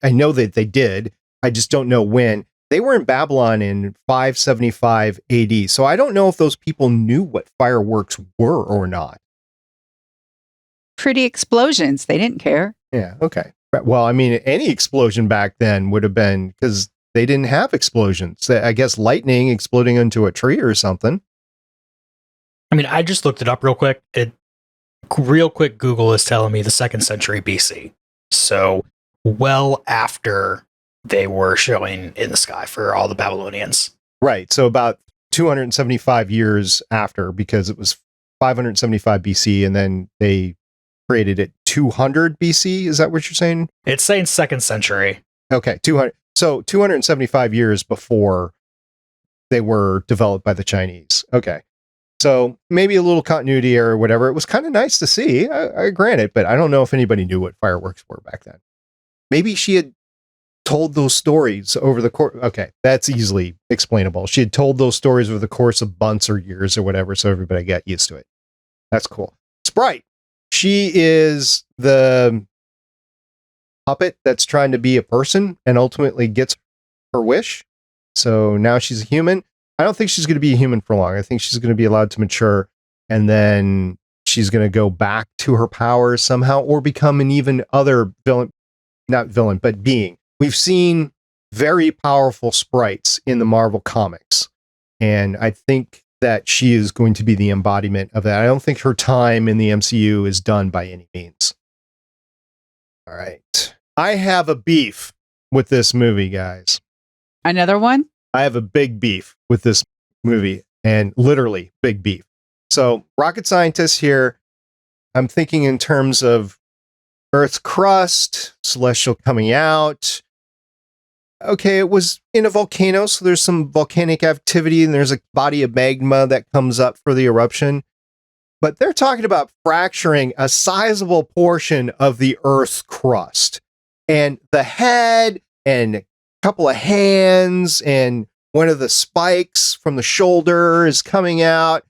I know that they did. I just don't know when. They were in Babylon in 575 AD. So I don't know if those people knew what fireworks were or not. Pretty explosions. They didn't care. Yeah. Okay. Well, any explosion back then would have been, because they didn't have explosions. I guess lightning exploding into a tree or something. I just looked it up real quick. Real quick, Google is telling me the 2nd century BC. So well after they were showing in the sky for all the Babylonians. Right. So about 275 years after, because it was 575 BC and then they created it 200 BC. Is that what you're saying? It's saying 2nd century. Okay. 200. So 275 years before they were developed by the Chinese. Okay. So maybe a little continuity or whatever. It was kind of nice to see. I grant it, but I don't know if anybody knew what fireworks were back then. Maybe she had told those stories over the course. Okay, that's easily explainable. She had told those stories over the course of months or years or whatever, so everybody got used to it. That's cool. Sprite. She is the puppet that's trying to be a person and ultimately gets her wish. So now she's a human. I don't think she's going to be a human for long. I think she's going to be allowed to mature, and then she's going to go back to her powers somehow or become an even other villain, not villain, but being. We've seen very powerful sprites in the Marvel comics, and I think that she is going to be the embodiment of that. I don't think her time in the MCU is done by any means. All right. I have a beef with this movie, guys. Another one? I have a big beef with this movie, and literally big beef. So, rocket scientists here, I'm thinking in terms of Earth's crust, celestial coming out. Okay, it was in a volcano, so there's some volcanic activity, and there's a body of magma that comes up for the eruption. But they're talking about fracturing a sizable portion of the Earth's crust. And the head and couple of hands and one of the spikes from the shoulder is coming out.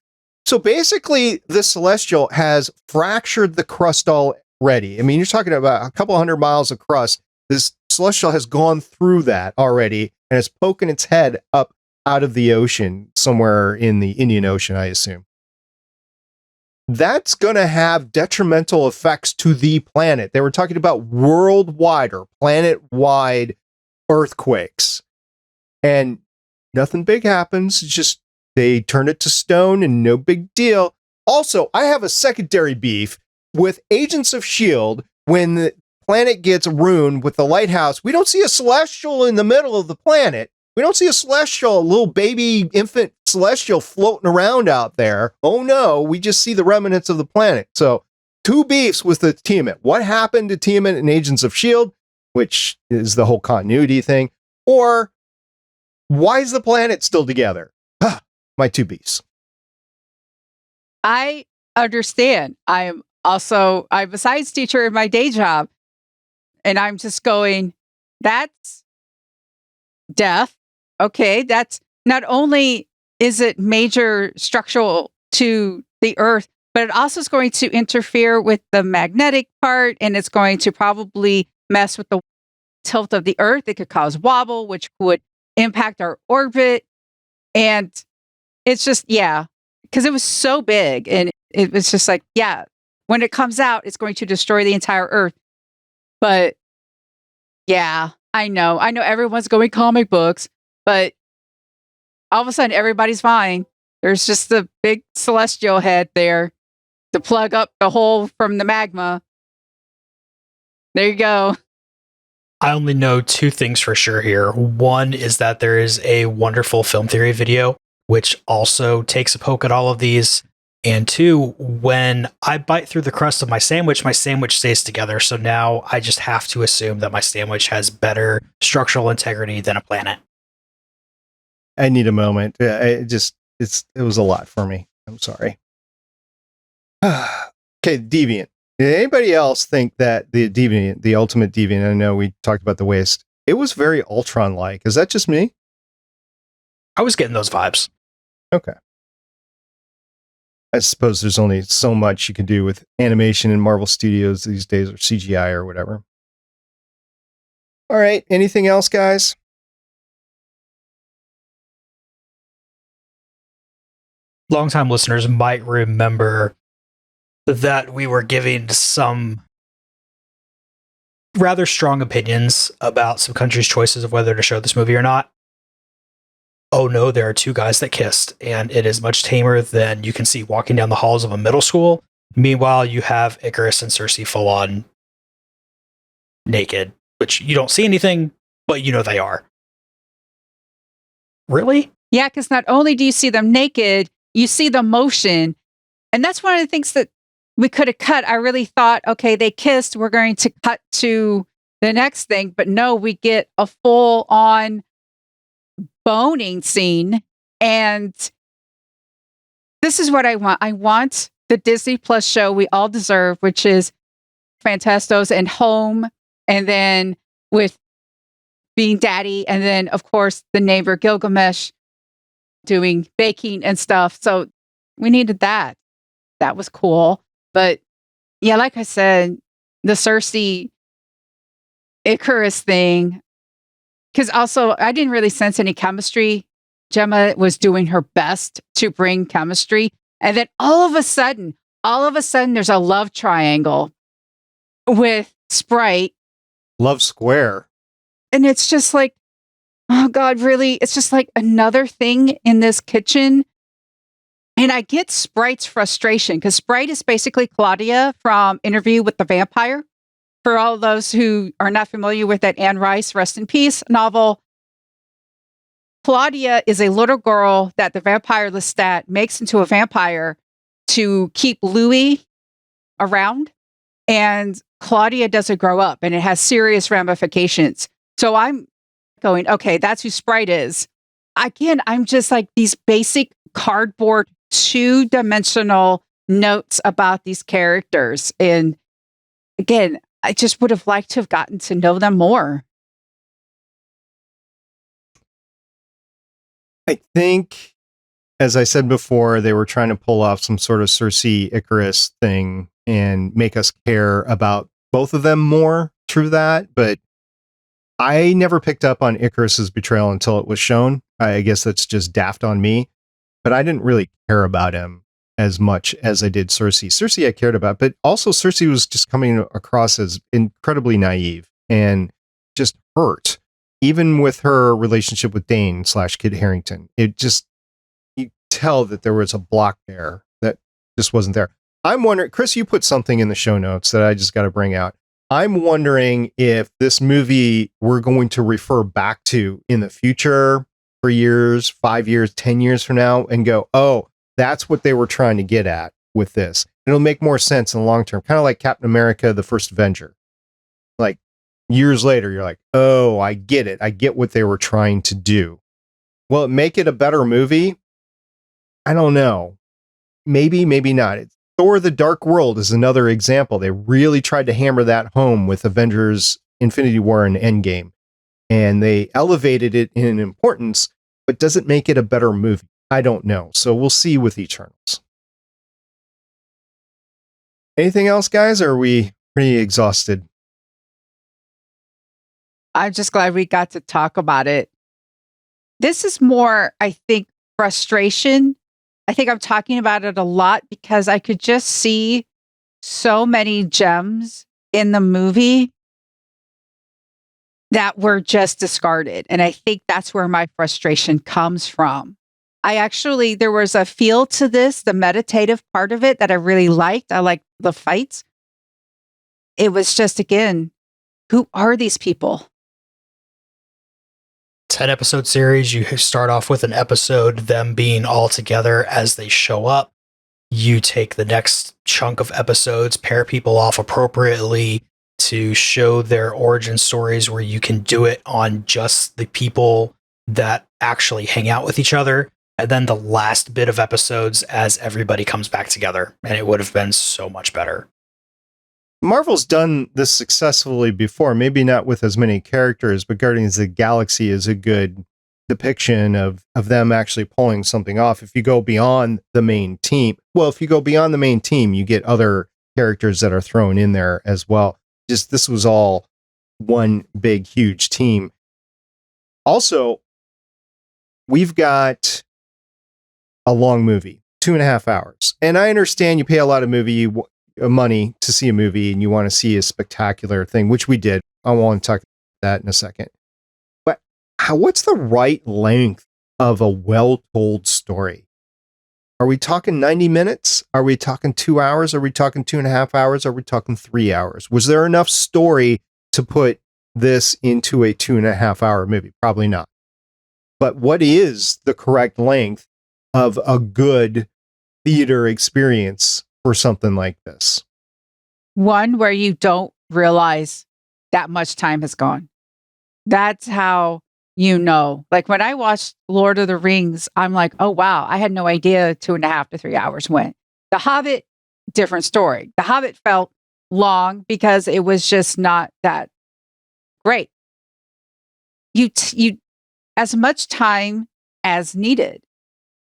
So basically, the Celestial has fractured the crust already. You're talking about a couple 100 miles of crust. This Celestial has gone through that already and is poking its head up out of the ocean, somewhere in the Indian Ocean, I assume. That's going to have detrimental effects to the planet. They were talking about worldwide or planet-wide earthquakes, and nothing big happens. It's just they turn it to stone and no big deal. Also, I have a secondary beef with Agents of S.H.I.E.L.D. When the planet gets ruined with the lighthouse, we don't see a Celestial in the middle of the planet. We don't see a celestial, a little baby infant celestial floating around out there. Oh no, we just see the remnants of the planet. So 2 beefs with the Tiamat. What happened to Tiamat and Agents of S.H.I.E.L.D., which is the whole continuity thing, or why is the planet still together? My 2 beefs. I understand. I'm a science teacher in my day job, and I'm just going, that's death. Okay, that's not only is it major structural to the Earth, but it also is going to interfere with the magnetic part, and it's going to probably mess with the tilt of the Earth. It could cause wobble, which would impact our orbit. And it's just, yeah, because it was so big, and it was just like, yeah, when it comes out, it's going to destroy the entire Earth. But yeah, I know everyone's going comic books, but all of a sudden everybody's fine. There's just the big celestial head there to plug up the hole from the magma. There you go. I only know 2 things for sure here. One is that there is a wonderful film theory video, which also takes a poke at all of these. And 2, when I bite through the crust of my sandwich stays together. So now I just have to assume that my sandwich has better structural integrity than a planet. I need a moment. It was a lot for me. I'm sorry. Okay, Deviant. Did anybody else think that the Deviant, the ultimate Deviant, I know we talked about the waste, it was very Ultron-like. Is that just me? I was getting those vibes. Okay. I suppose there's only so much you can do with animation in Marvel Studios these days, or CGI or whatever. All right. Anything else, guys? Longtime listeners might remember that we were giving some rather strong opinions about some countries' choices of whether to show this movie or not. Oh no, there are 2 guys that kissed, and it is much tamer than you can see walking down the halls of a middle school. Meanwhile, you have Icarus and Cersei full on naked, which you don't see anything, but you know they are. Really? Yeah, because not only do you see them naked, you see the motion. And that's one of the things that we could have cut. I really thought, okay, they kissed, we're going to cut to the next thing. But no, we get a full on boning scene. And this is what I want. I want the Disney Plus show we all deserve, which is Fastos and Home. And then with being daddy. And then, of course, the neighbor Gilgamesh doing baking and stuff. So we needed that. That was cool. But yeah, like I said, the Cersei Icarus thing, because also I didn't really sense any chemistry. Gemma was doing her best to bring chemistry. And then all of a sudden, there's a love triangle with Sprite. Love Square. And it's just like, oh God, really? It's just like another thing in this kitchen. And I get Sprite's frustration, because Sprite is basically Claudia from Interview with the Vampire. For all those who are not familiar with that Anne Rice, rest in peace, novel, Claudia is a little girl that the vampire Lestat makes into a vampire to keep Louis around. And Claudia doesn't grow up, and it has serious ramifications. So I'm going, okay, that's who Sprite is. Again, I'm just like these basic cardboard 2-dimensional notes about these characters. And again, I just would have liked to have gotten to know them more. I think, as I said before, they were trying to pull off some sort of Cersei Icarus thing and make us care about both of them more through that. But I never picked up on Icarus's betrayal until it was shown. I guess that's just daft on me. But I didn't really care about him as much as I did Cersei. Cersei I cared about, but also Cersei was just coming across as incredibly naive and just hurt. Even with her relationship with Dane / Kid Harington, it just, you tell that there was a block there that just wasn't there. I'm wondering, Chris, you put something in the show notes that I just got to bring out. I'm wondering if this movie we're going to refer back to in the future, 3 years, 5 years, 10 years from now, and go, oh, that's what they were trying to get at with this. It'll make more sense in the long term, kind of like Captain America, the First Avenger. Like years later, you're like, oh, I get it. I get what they were trying to do. Will it make it a better movie? I don't know. Maybe, maybe not. Thor: The Dark World is another example. They really tried to hammer that home with Avengers Infinity War and Endgame. And they elevated it in importance, but does it make it a better movie? I don't know. So we'll see with Eternals. Anything else, guys? Or are we pretty exhausted? I'm just glad we got to talk about it. This is more, I think, frustration. I think I'm talking about it a lot because I could just see so many gems in the movie that were just discarded. And I think that's where my frustration comes from. There was a feel to this, the meditative part of it that I really liked. I liked the fights. It was just, again, who are these people? 10-episode series, you start off with an episode, them being all together as they show up. You take the next chunk of episodes, pair people off appropriately to show their origin stories where you can do it on just the people that actually hang out with each other. And then the last bit of episodes as everybody comes back together. And it would have been so much better. Marvel's done this successfully before, maybe not with as many characters, but Guardians of the Galaxy is a good depiction of them actually pulling something off. If you go beyond the main team, you get other characters that are thrown in there as well. Just this was all one big, huge team. Also, we've got a long movie, 2.5 hours. And I understand you pay a lot of money to see a movie and you want to see a spectacular thing, which we did. I want to talk about that in a second. But what's the right length of a well-told story? Are we talking 90 minutes? Are we talking 2 hours? Are we talking 2.5 hours? Are we talking 3 hours? Was there enough story to put this into a 2.5 hour movie? Probably not. But what is the correct length of a good theater experience for something like this? One where you don't realize that much time has gone. That's how you know. Like when I watched Lord of the Rings, I'm like, oh, wow, I had no idea 2.5 to 3 hours went. The Hobbit, different story. The Hobbit felt long because it was just not that great. You as much time as needed.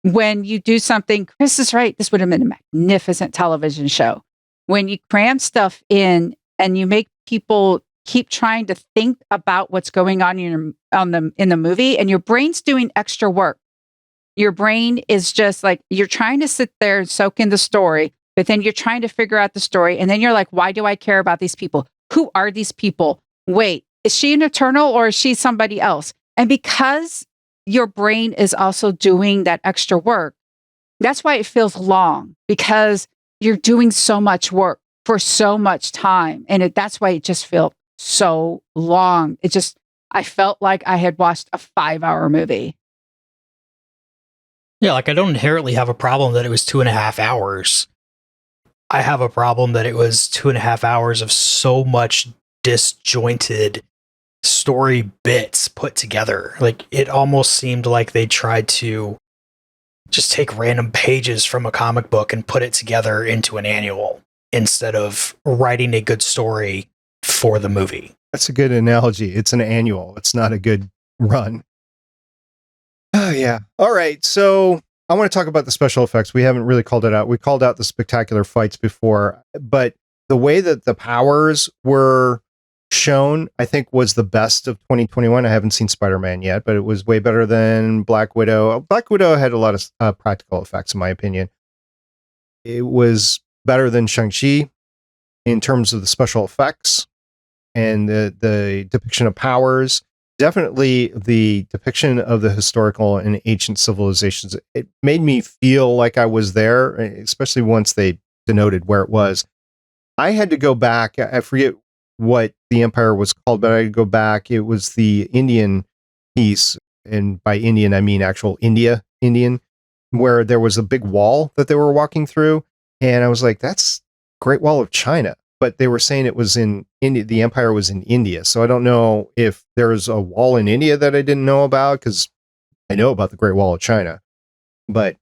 When you do something, Chris is right, this would have been a magnificent television show. When you cram stuff in and you make people keep trying to think about what's going on in the movie, and your brain's doing extra work. Your brain is just like, you're trying to sit there and soak in the story, but then you're trying to figure out the story. And then you're like, why do I care about these people? Who are these people? Wait, is she an Eternal or is she somebody else? And because your brain is also doing that extra work, that's why it feels long, because you're doing so much work for so much time. And that's why it just felt so long. I felt like I had watched a 5-hour movie. Yeah, like I don't inherently have a problem that it was 2.5 hours. I have a problem that it was 2.5 hours of so much disjointed story bits put together. Like it almost seemed like they tried to just take random pages from a comic book and put it together into an annual instead of writing a good story for the movie. That's a good analogy. It's an annual. It's not a good run. Oh, yeah. All right. So I want to talk about the special effects. We haven't really called it out. We called out the spectacular fights before, but the way that the powers were shown, I think, was the best of 2021. I haven't seen Spider-Man yet, but it was way better than Black Widow. Black Widow had a lot of practical effects, in my opinion. It was better than Shang-Chi in terms of the special effects and the depiction of powers. Definitely the depiction of the historical and ancient civilizations. It made me feel like I was there, especially once they denoted where it was. I had to go back. I forget what the Empire was called, but I go back. It was the Indian piece, and by Indian I mean actual Indian, where there was a big wall that they were walking through, and I was like, "That's Great Wall of China." But they were saying it was in India. The Empire was in India, so I don't know if there's a wall in India that I didn't know about, because I know about the Great Wall of China. But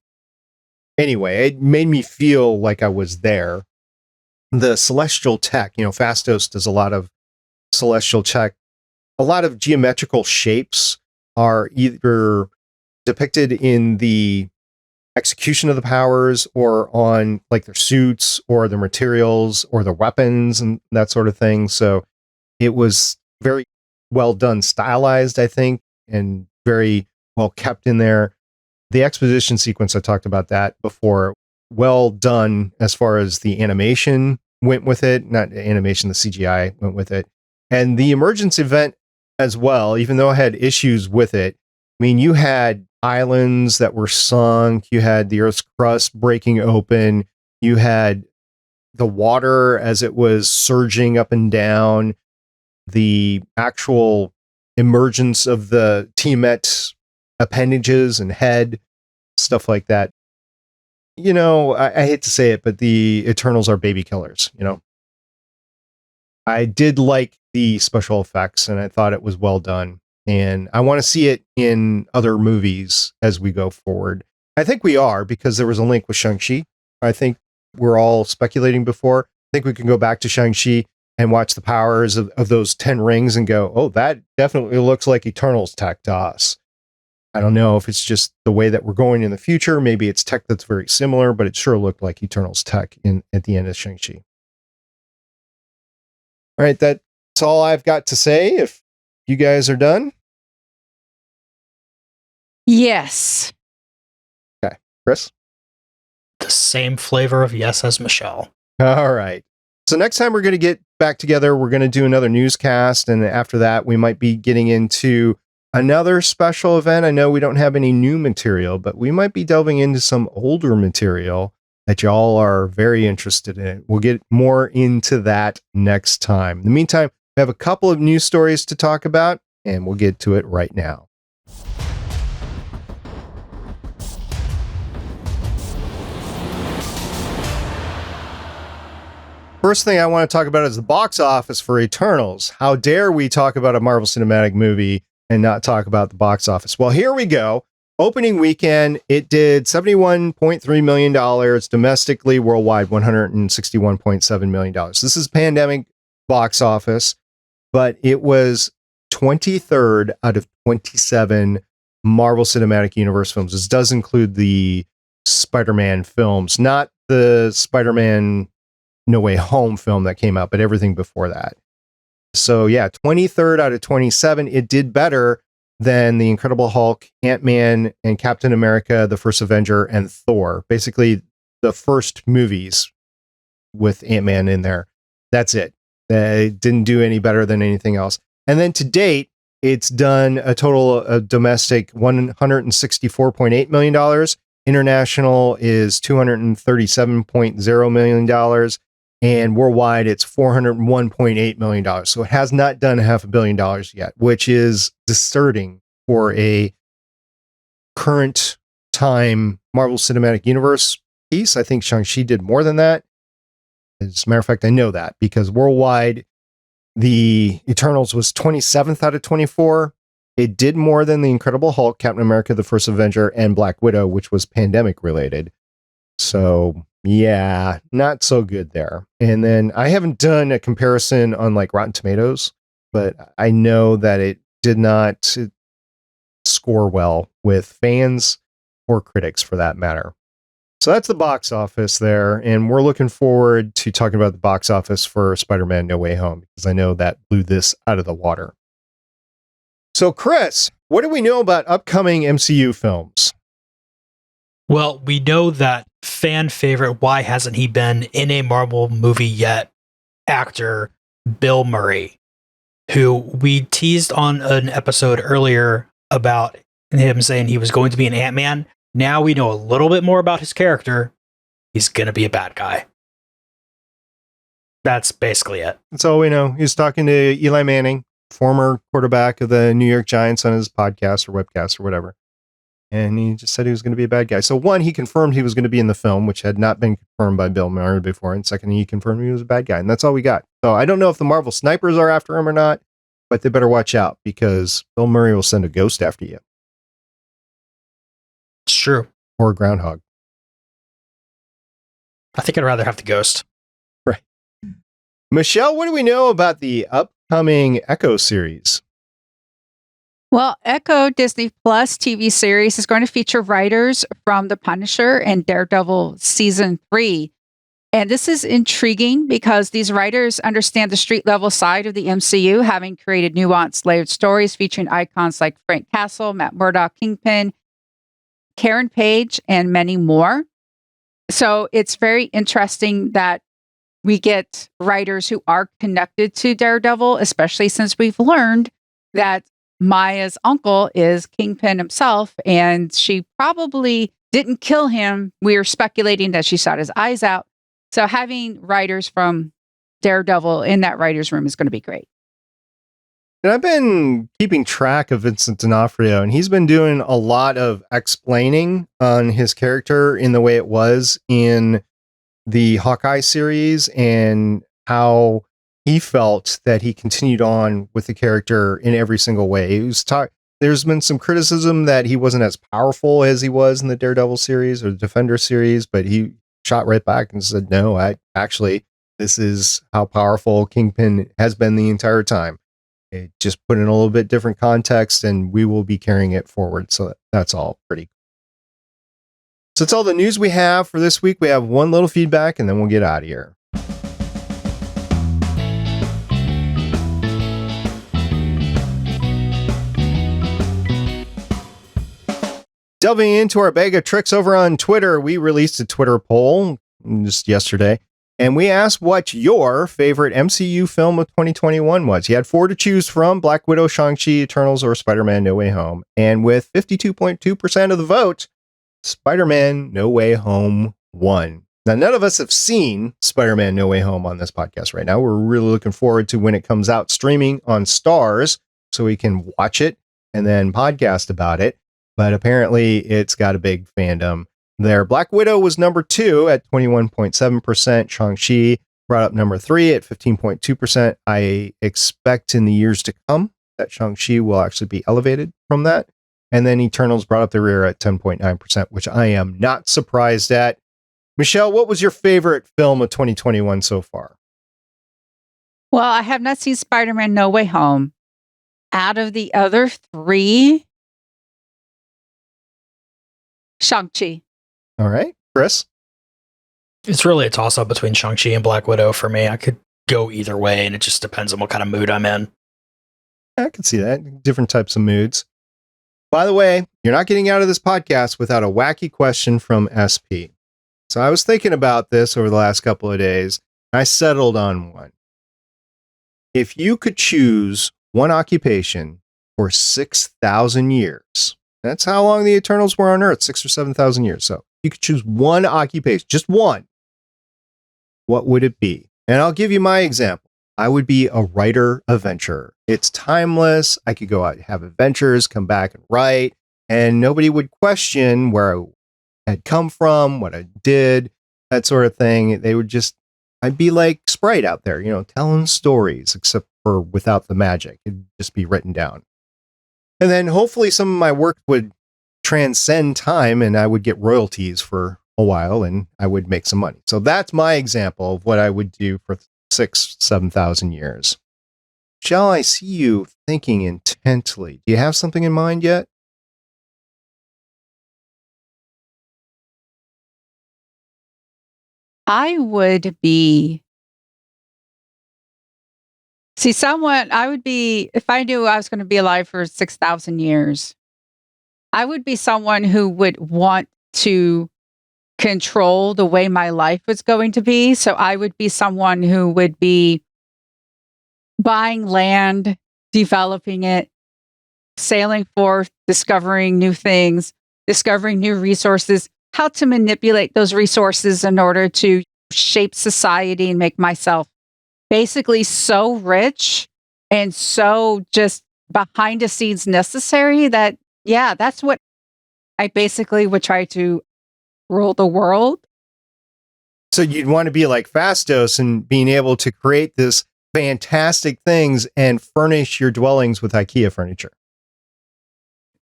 anyway, it made me feel like I was there. The celestial tech, Fastos does a lot of celestial tech. A lot of geometrical shapes are either depicted in the execution of the powers or on like their suits or their materials or their weapons and that sort of thing. So it was very well done, stylized, I think, and very well kept in there. The exposition sequence, I talked about that before. Well done as far as the animation went with it. Not animation, the CGI went with it. And the emergence event as well, even though I had issues with it. I mean, you had islands that were sunk, you had the Earth's crust breaking open, you had the water as it was surging up and down, the actual emergence of the Tiamat appendages and head, stuff like that. I hate to say it, but the Eternals are baby killers, I did like the special effects, and I thought it was well done. And I want to see it in other movies as we go forward. I think we are, because there was a link with Shang-Chi. I think we're all speculating before. I think we can go back to Shang-Chi and watch the powers of those 10 rings and go, oh, that definitely looks like Eternals tech to us. I don't know if it's just the way that we're going in the future. Maybe it's tech that's very similar, but it sure looked like Eternals tech at the end of Shang-Chi. All right, that's all I've got to say. If you guys are done? Yes. Okay. Chris? The same flavor of yes as Michelle. All right. So next time we're going to get back together, we're going to do another newscast. And after that, we might be getting into another special event. I know we don't have any new material, but we might be delving into some older material that y'all are very interested in. We'll get more into that next time. In the meantime, we have a couple of news stories to talk about, and we'll get to it right now. First thing I want to talk about is the box office for Eternals. How dare we talk about a Marvel Cinematic movie and not talk about the box office? Well, here we go. Opening weekend, it did $71.3 million domestically, worldwide $161.7 million. This is pandemic box office, but it was 23rd out of 27 Marvel Cinematic Universe films. This does include the Spider-Man films, not the Spider-Man No Way Home film that came out, but everything before that. So yeah, 23rd out of 27. It did better than The Incredible Hulk, Ant-Man, and Captain America, The First Avenger, and Thor. Basically, the first movies with Ant-Man in there. That's it. It didn't do any better than anything else. And then to date, it's done a total of domestic $164.8 million. International is $237.0 million. And worldwide, it's $401.8 million. So it has not done $500 million yet, which is disconcerting for a current time Marvel Cinematic Universe piece. I think Shang-Chi did more than that. As a matter of fact, I know that because worldwide, the Eternals was 27th out of 24. It did more than The Incredible Hulk, Captain America, The First Avenger, and Black Widow, which was pandemic related. So yeah, not so good there. And then I haven't done a comparison on like Rotten Tomatoes, but I know that it did not score well with fans or critics for that matter. So that's the box office there. And we're looking forward to talking about the box office for Spider-Man No Way Home, because I know that blew this out of the water. So Chris, what do we know about upcoming MCU films? Well, we know that fan favorite, why hasn't he been in a Marvel movie yet, actor Bill Murray, who we teased on an episode earlier about him saying he was going to be an Ant-Man. Now we know a little bit more about his character. He's going to be a bad guy. That's basically it. That's all we know. He was talking to Eli Manning, former quarterback of the New York Giants, on his podcast or webcast or whatever. And he just said he was going to be a bad guy. So one, he confirmed he was going to be in the film, which had not been confirmed by Bill Murray before. And second, he confirmed he was a bad guy. And that's all we got. So I don't know if the Marvel snipers are after him or not, but they better watch out because Bill Murray will send a ghost after you. It's true. Or a groundhog. I think I'd rather have the ghost. Right. Michelle, what do we know about the upcoming Echo series? Well, Echo Disney Plus TV series is going to feature writers from The Punisher and Daredevil Season 3. And this is intriguing because these writers understand the street level side of the MCU, having created nuanced, layered stories featuring icons like Frank Castle, Matt Murdock, Kingpin, Karen Page, and many more. So it's very interesting that we get writers who are connected to Daredevil, especially since we've learned that Maya's uncle is Kingpin himself, and she probably didn't kill him. We are speculating that she shot his eyes out. So having writers from Daredevil in that writer's room is going to be great. And I've been keeping track of Vincent D'Onofrio, and he's been doing a lot of explaining on his character in the way it was in the Hawkeye series and how he felt that he continued on with the character in every single way. He was there's been some criticism that he wasn't as powerful as he was in the Daredevil series or the Defender series, but he shot right back and said, no, this is how powerful Kingpin has been the entire time. It just put in a little bit different context, and we will be carrying it forward. So that's all pretty cool. So that's all the news we have for this week. We have one little feedback, and then we'll get out of here. Delving into our bag of tricks over on Twitter, we released a Twitter poll just yesterday, and we asked what your favorite MCU film of 2021 was. You had 4 to choose from: Black Widow, Shang-Chi, Eternals, or Spider-Man No Way Home. And with 52.2% of the vote, Spider-Man No Way Home won. Now, none of us have seen Spider-Man No Way Home on this podcast right now. We're really looking forward to when it comes out streaming on Stars so we can watch it and then podcast about it. But apparently it's got a big fandom there. Black Widow was number 2 at 21.7%. Shang-Chi brought up number 3 at 15.2%. I expect in the years to come that Shang-Chi will actually be elevated from that. And then Eternals brought up the rear at 10.9%, which I am not surprised at. Michelle, what was your favorite film of 2021 so far? Well, I have not seen Spider-Man No Way Home. Out of the other 3, Shang-Chi. All right, Chris? It's really a toss-up between Shang-Chi and Black Widow for me. I could go either way, and it just depends on what kind of mood I'm in. I can see that. Different types of moods. By the way, you're not getting out of this podcast without a wacky question from SP. So I was thinking about this over the last couple of days, and I settled on one. If you could choose one occupation for 6,000 years, that's how long the Eternals were on Earth, 6,000 or 7,000 years. So you could choose one occupation, just one. What would it be? And I'll give you my example. I would be a writer adventurer. It's timeless. I could go out and have adventures, come back and write, and nobody would question where I had come from, what I did, that sort of thing. They would just, I'd be like Sprite out there, telling stories, except for without the magic. It'd just be written down. And then hopefully some of my work would transcend time and I would get royalties for a while and I would make some money. So that's my example of what I would do for 7,000 years. Shall I see you thinking intently? Do you have something in mind yet? I would be. I would be, if I knew I was going to be alive for 6,000 years, I would be someone who would want to control the way my life was going to be. So I would be someone who would be buying land, developing it, sailing forth, discovering new things, discovering new resources, how to manipulate those resources in order to shape society and make myself basically so rich and so just behind the scenes necessary that, yeah, that's what I basically would try to rule the world. So you'd want to be like Fastos and being able to create this fantastic things and furnish your dwellings with IKEA furniture.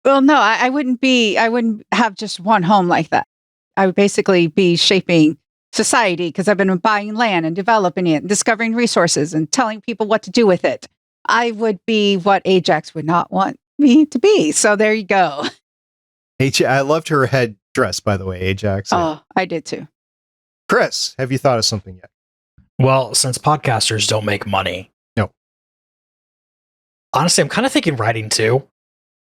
Well, no, I wouldn't have just one home like that. I would basically be shaping society because I've been buying land and developing it and discovering resources and telling people what to do with it. I would be what Ajax would not want me to be. So there you go. I loved her headdress, by the way, Ajax. Oh, I did too. Chris, have you thought of something yet? Well, since podcasters don't make money. No. Honestly, I'm kind of thinking writing too.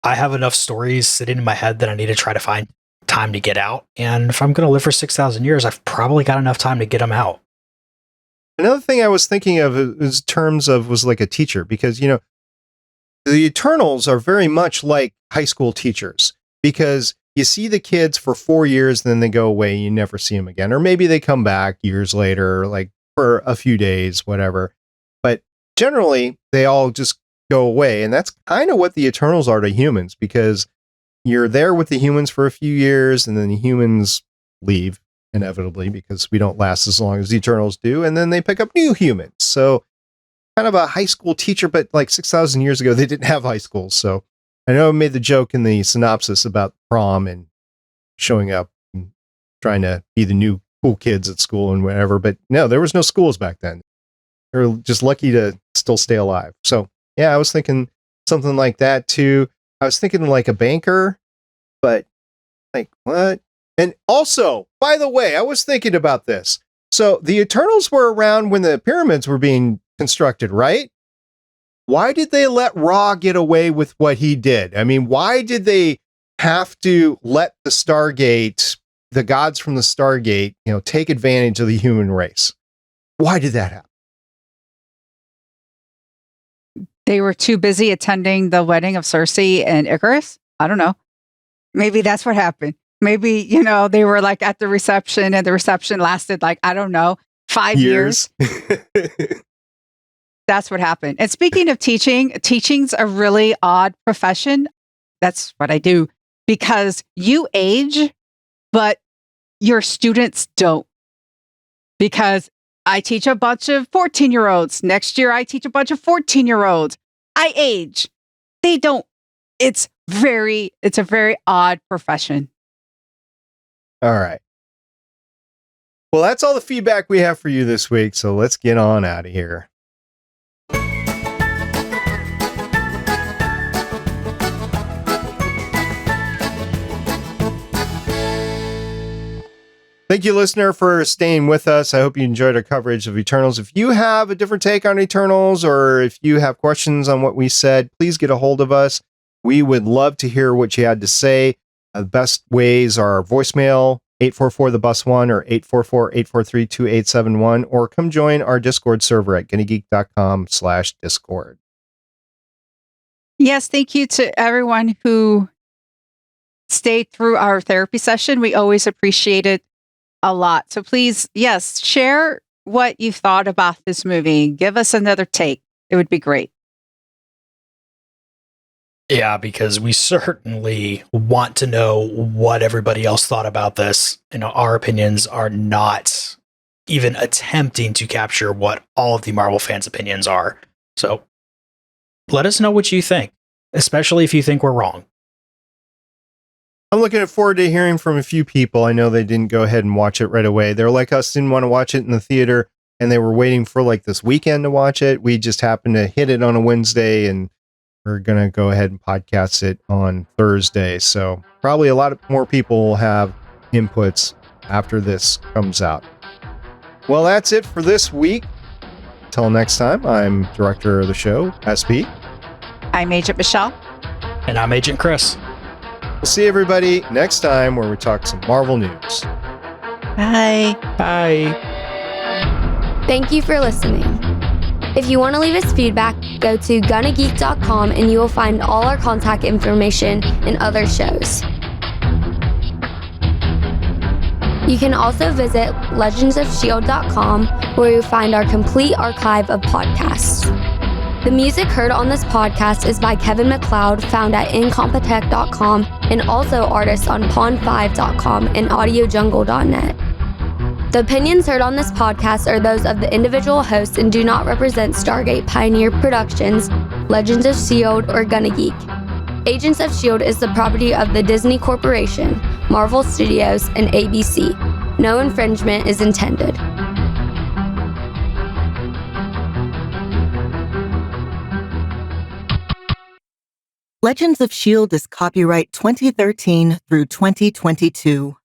I have enough stories sitting in my head that I need to try to find time to get out. And if I'm going to live for 6,000 years, I've probably got enough time to get them out. Another thing I was thinking of is terms of was like a teacher, because, you know, the Eternals are very much like high school teachers, because you see the kids for 4 years, then they go away. You never see them again. Or maybe they come back years later, like for a few days, whatever. But generally, they all just go away. And that's kind of what the Eternals are to humans, because you're there with the humans for a few years, and then the humans leave inevitably because we don't last as long as the Eternals do. And then they pick up new humans. So kind of a high school teacher, but like 6,000 years ago, they didn't have high schools. So I know I made the joke in the synopsis about prom and showing up and trying to be the new cool kids at school and whatever, but no, there was no schools back then. They were just lucky to still stay alive. So yeah, I was thinking something like that too. I was thinking like a banker, but like what? And also, by the way, I was thinking about this. So the Eternals were around when the pyramids were being constructed, right? Why did they let Ra get away with what he did? I mean, why did they have to let the Stargate, the gods from the Stargate, you know, take advantage of the human race? Why did that happen? They were too busy attending the wedding of Cersei and Icarus. I don't know. Maybe that's what happened. Maybe, you know, they were like at the reception and the reception lasted like, I don't know, 5 years. That's what happened. And speaking of teaching's a really odd profession. That's what I do, because you age, but your students don't. Because I teach a bunch of 14-year-olds. Next year, I teach a bunch of 14-year-olds. I age. They don't. It's a very odd profession. All right. Well, that's all the feedback we have for you this week. So let's get on out of here. Thank you, listener, for staying with us. I hope you enjoyed our coverage of Eternals. If you have a different take on Eternals, or if you have questions on what we said, please get a hold of us. We would love to hear what you had to say. The best ways are voicemail, 844-THE-BUS-1 or 844-843-2871, or come join our Discord server at GonnaGeek.com/Discord. Yes, thank you to everyone who stayed through our therapy session. We always appreciate it a lot. So please, yes, share what you thought about this movie. Give us another take. It would be great. Yeah, because we certainly want to know what everybody else thought about this. You know, our opinions are not even attempting to capture what all of the Marvel fans' opinions are. So let us know what you think, especially if you think we're wrong. I'm looking forward to hearing from a few people. I know they didn't go ahead and watch it right away. They're like us, didn't want to watch it in the theater, and they were waiting for like this weekend to watch it. We just happened to hit it on a Wednesday, and we're going to go ahead and podcast it on Thursday. So probably a lot more people will have inputs after this comes out. Well, that's it for this week. Until next time, I'm director of the show, SP. I'm Agent Michelle. And I'm Agent Chris. We'll see everybody next time where we talk some Marvel news. Bye. Bye. Thank you for listening. If you want to leave us feedback, go to GonnaGeek.com and you will find all our contact information and other shows. You can also visit legendsofshield.com, where you'll find our complete archive of podcasts. The music heard on this podcast is by Kevin MacLeod, found at incompetech.com, and also artists on pond5.com and audiojungle.net. The opinions heard on this podcast are those of the individual hosts and do not represent Stargate Pioneer Productions, Legends of S.H.I.E.L.D., or Gonna Geek. Agents of S.H.I.E.L.D. is the property of the Disney Corporation, Marvel Studios, and ABC. No infringement is intended. Legends of S.H.I.E.L.D. is copyright 2013 through 2022.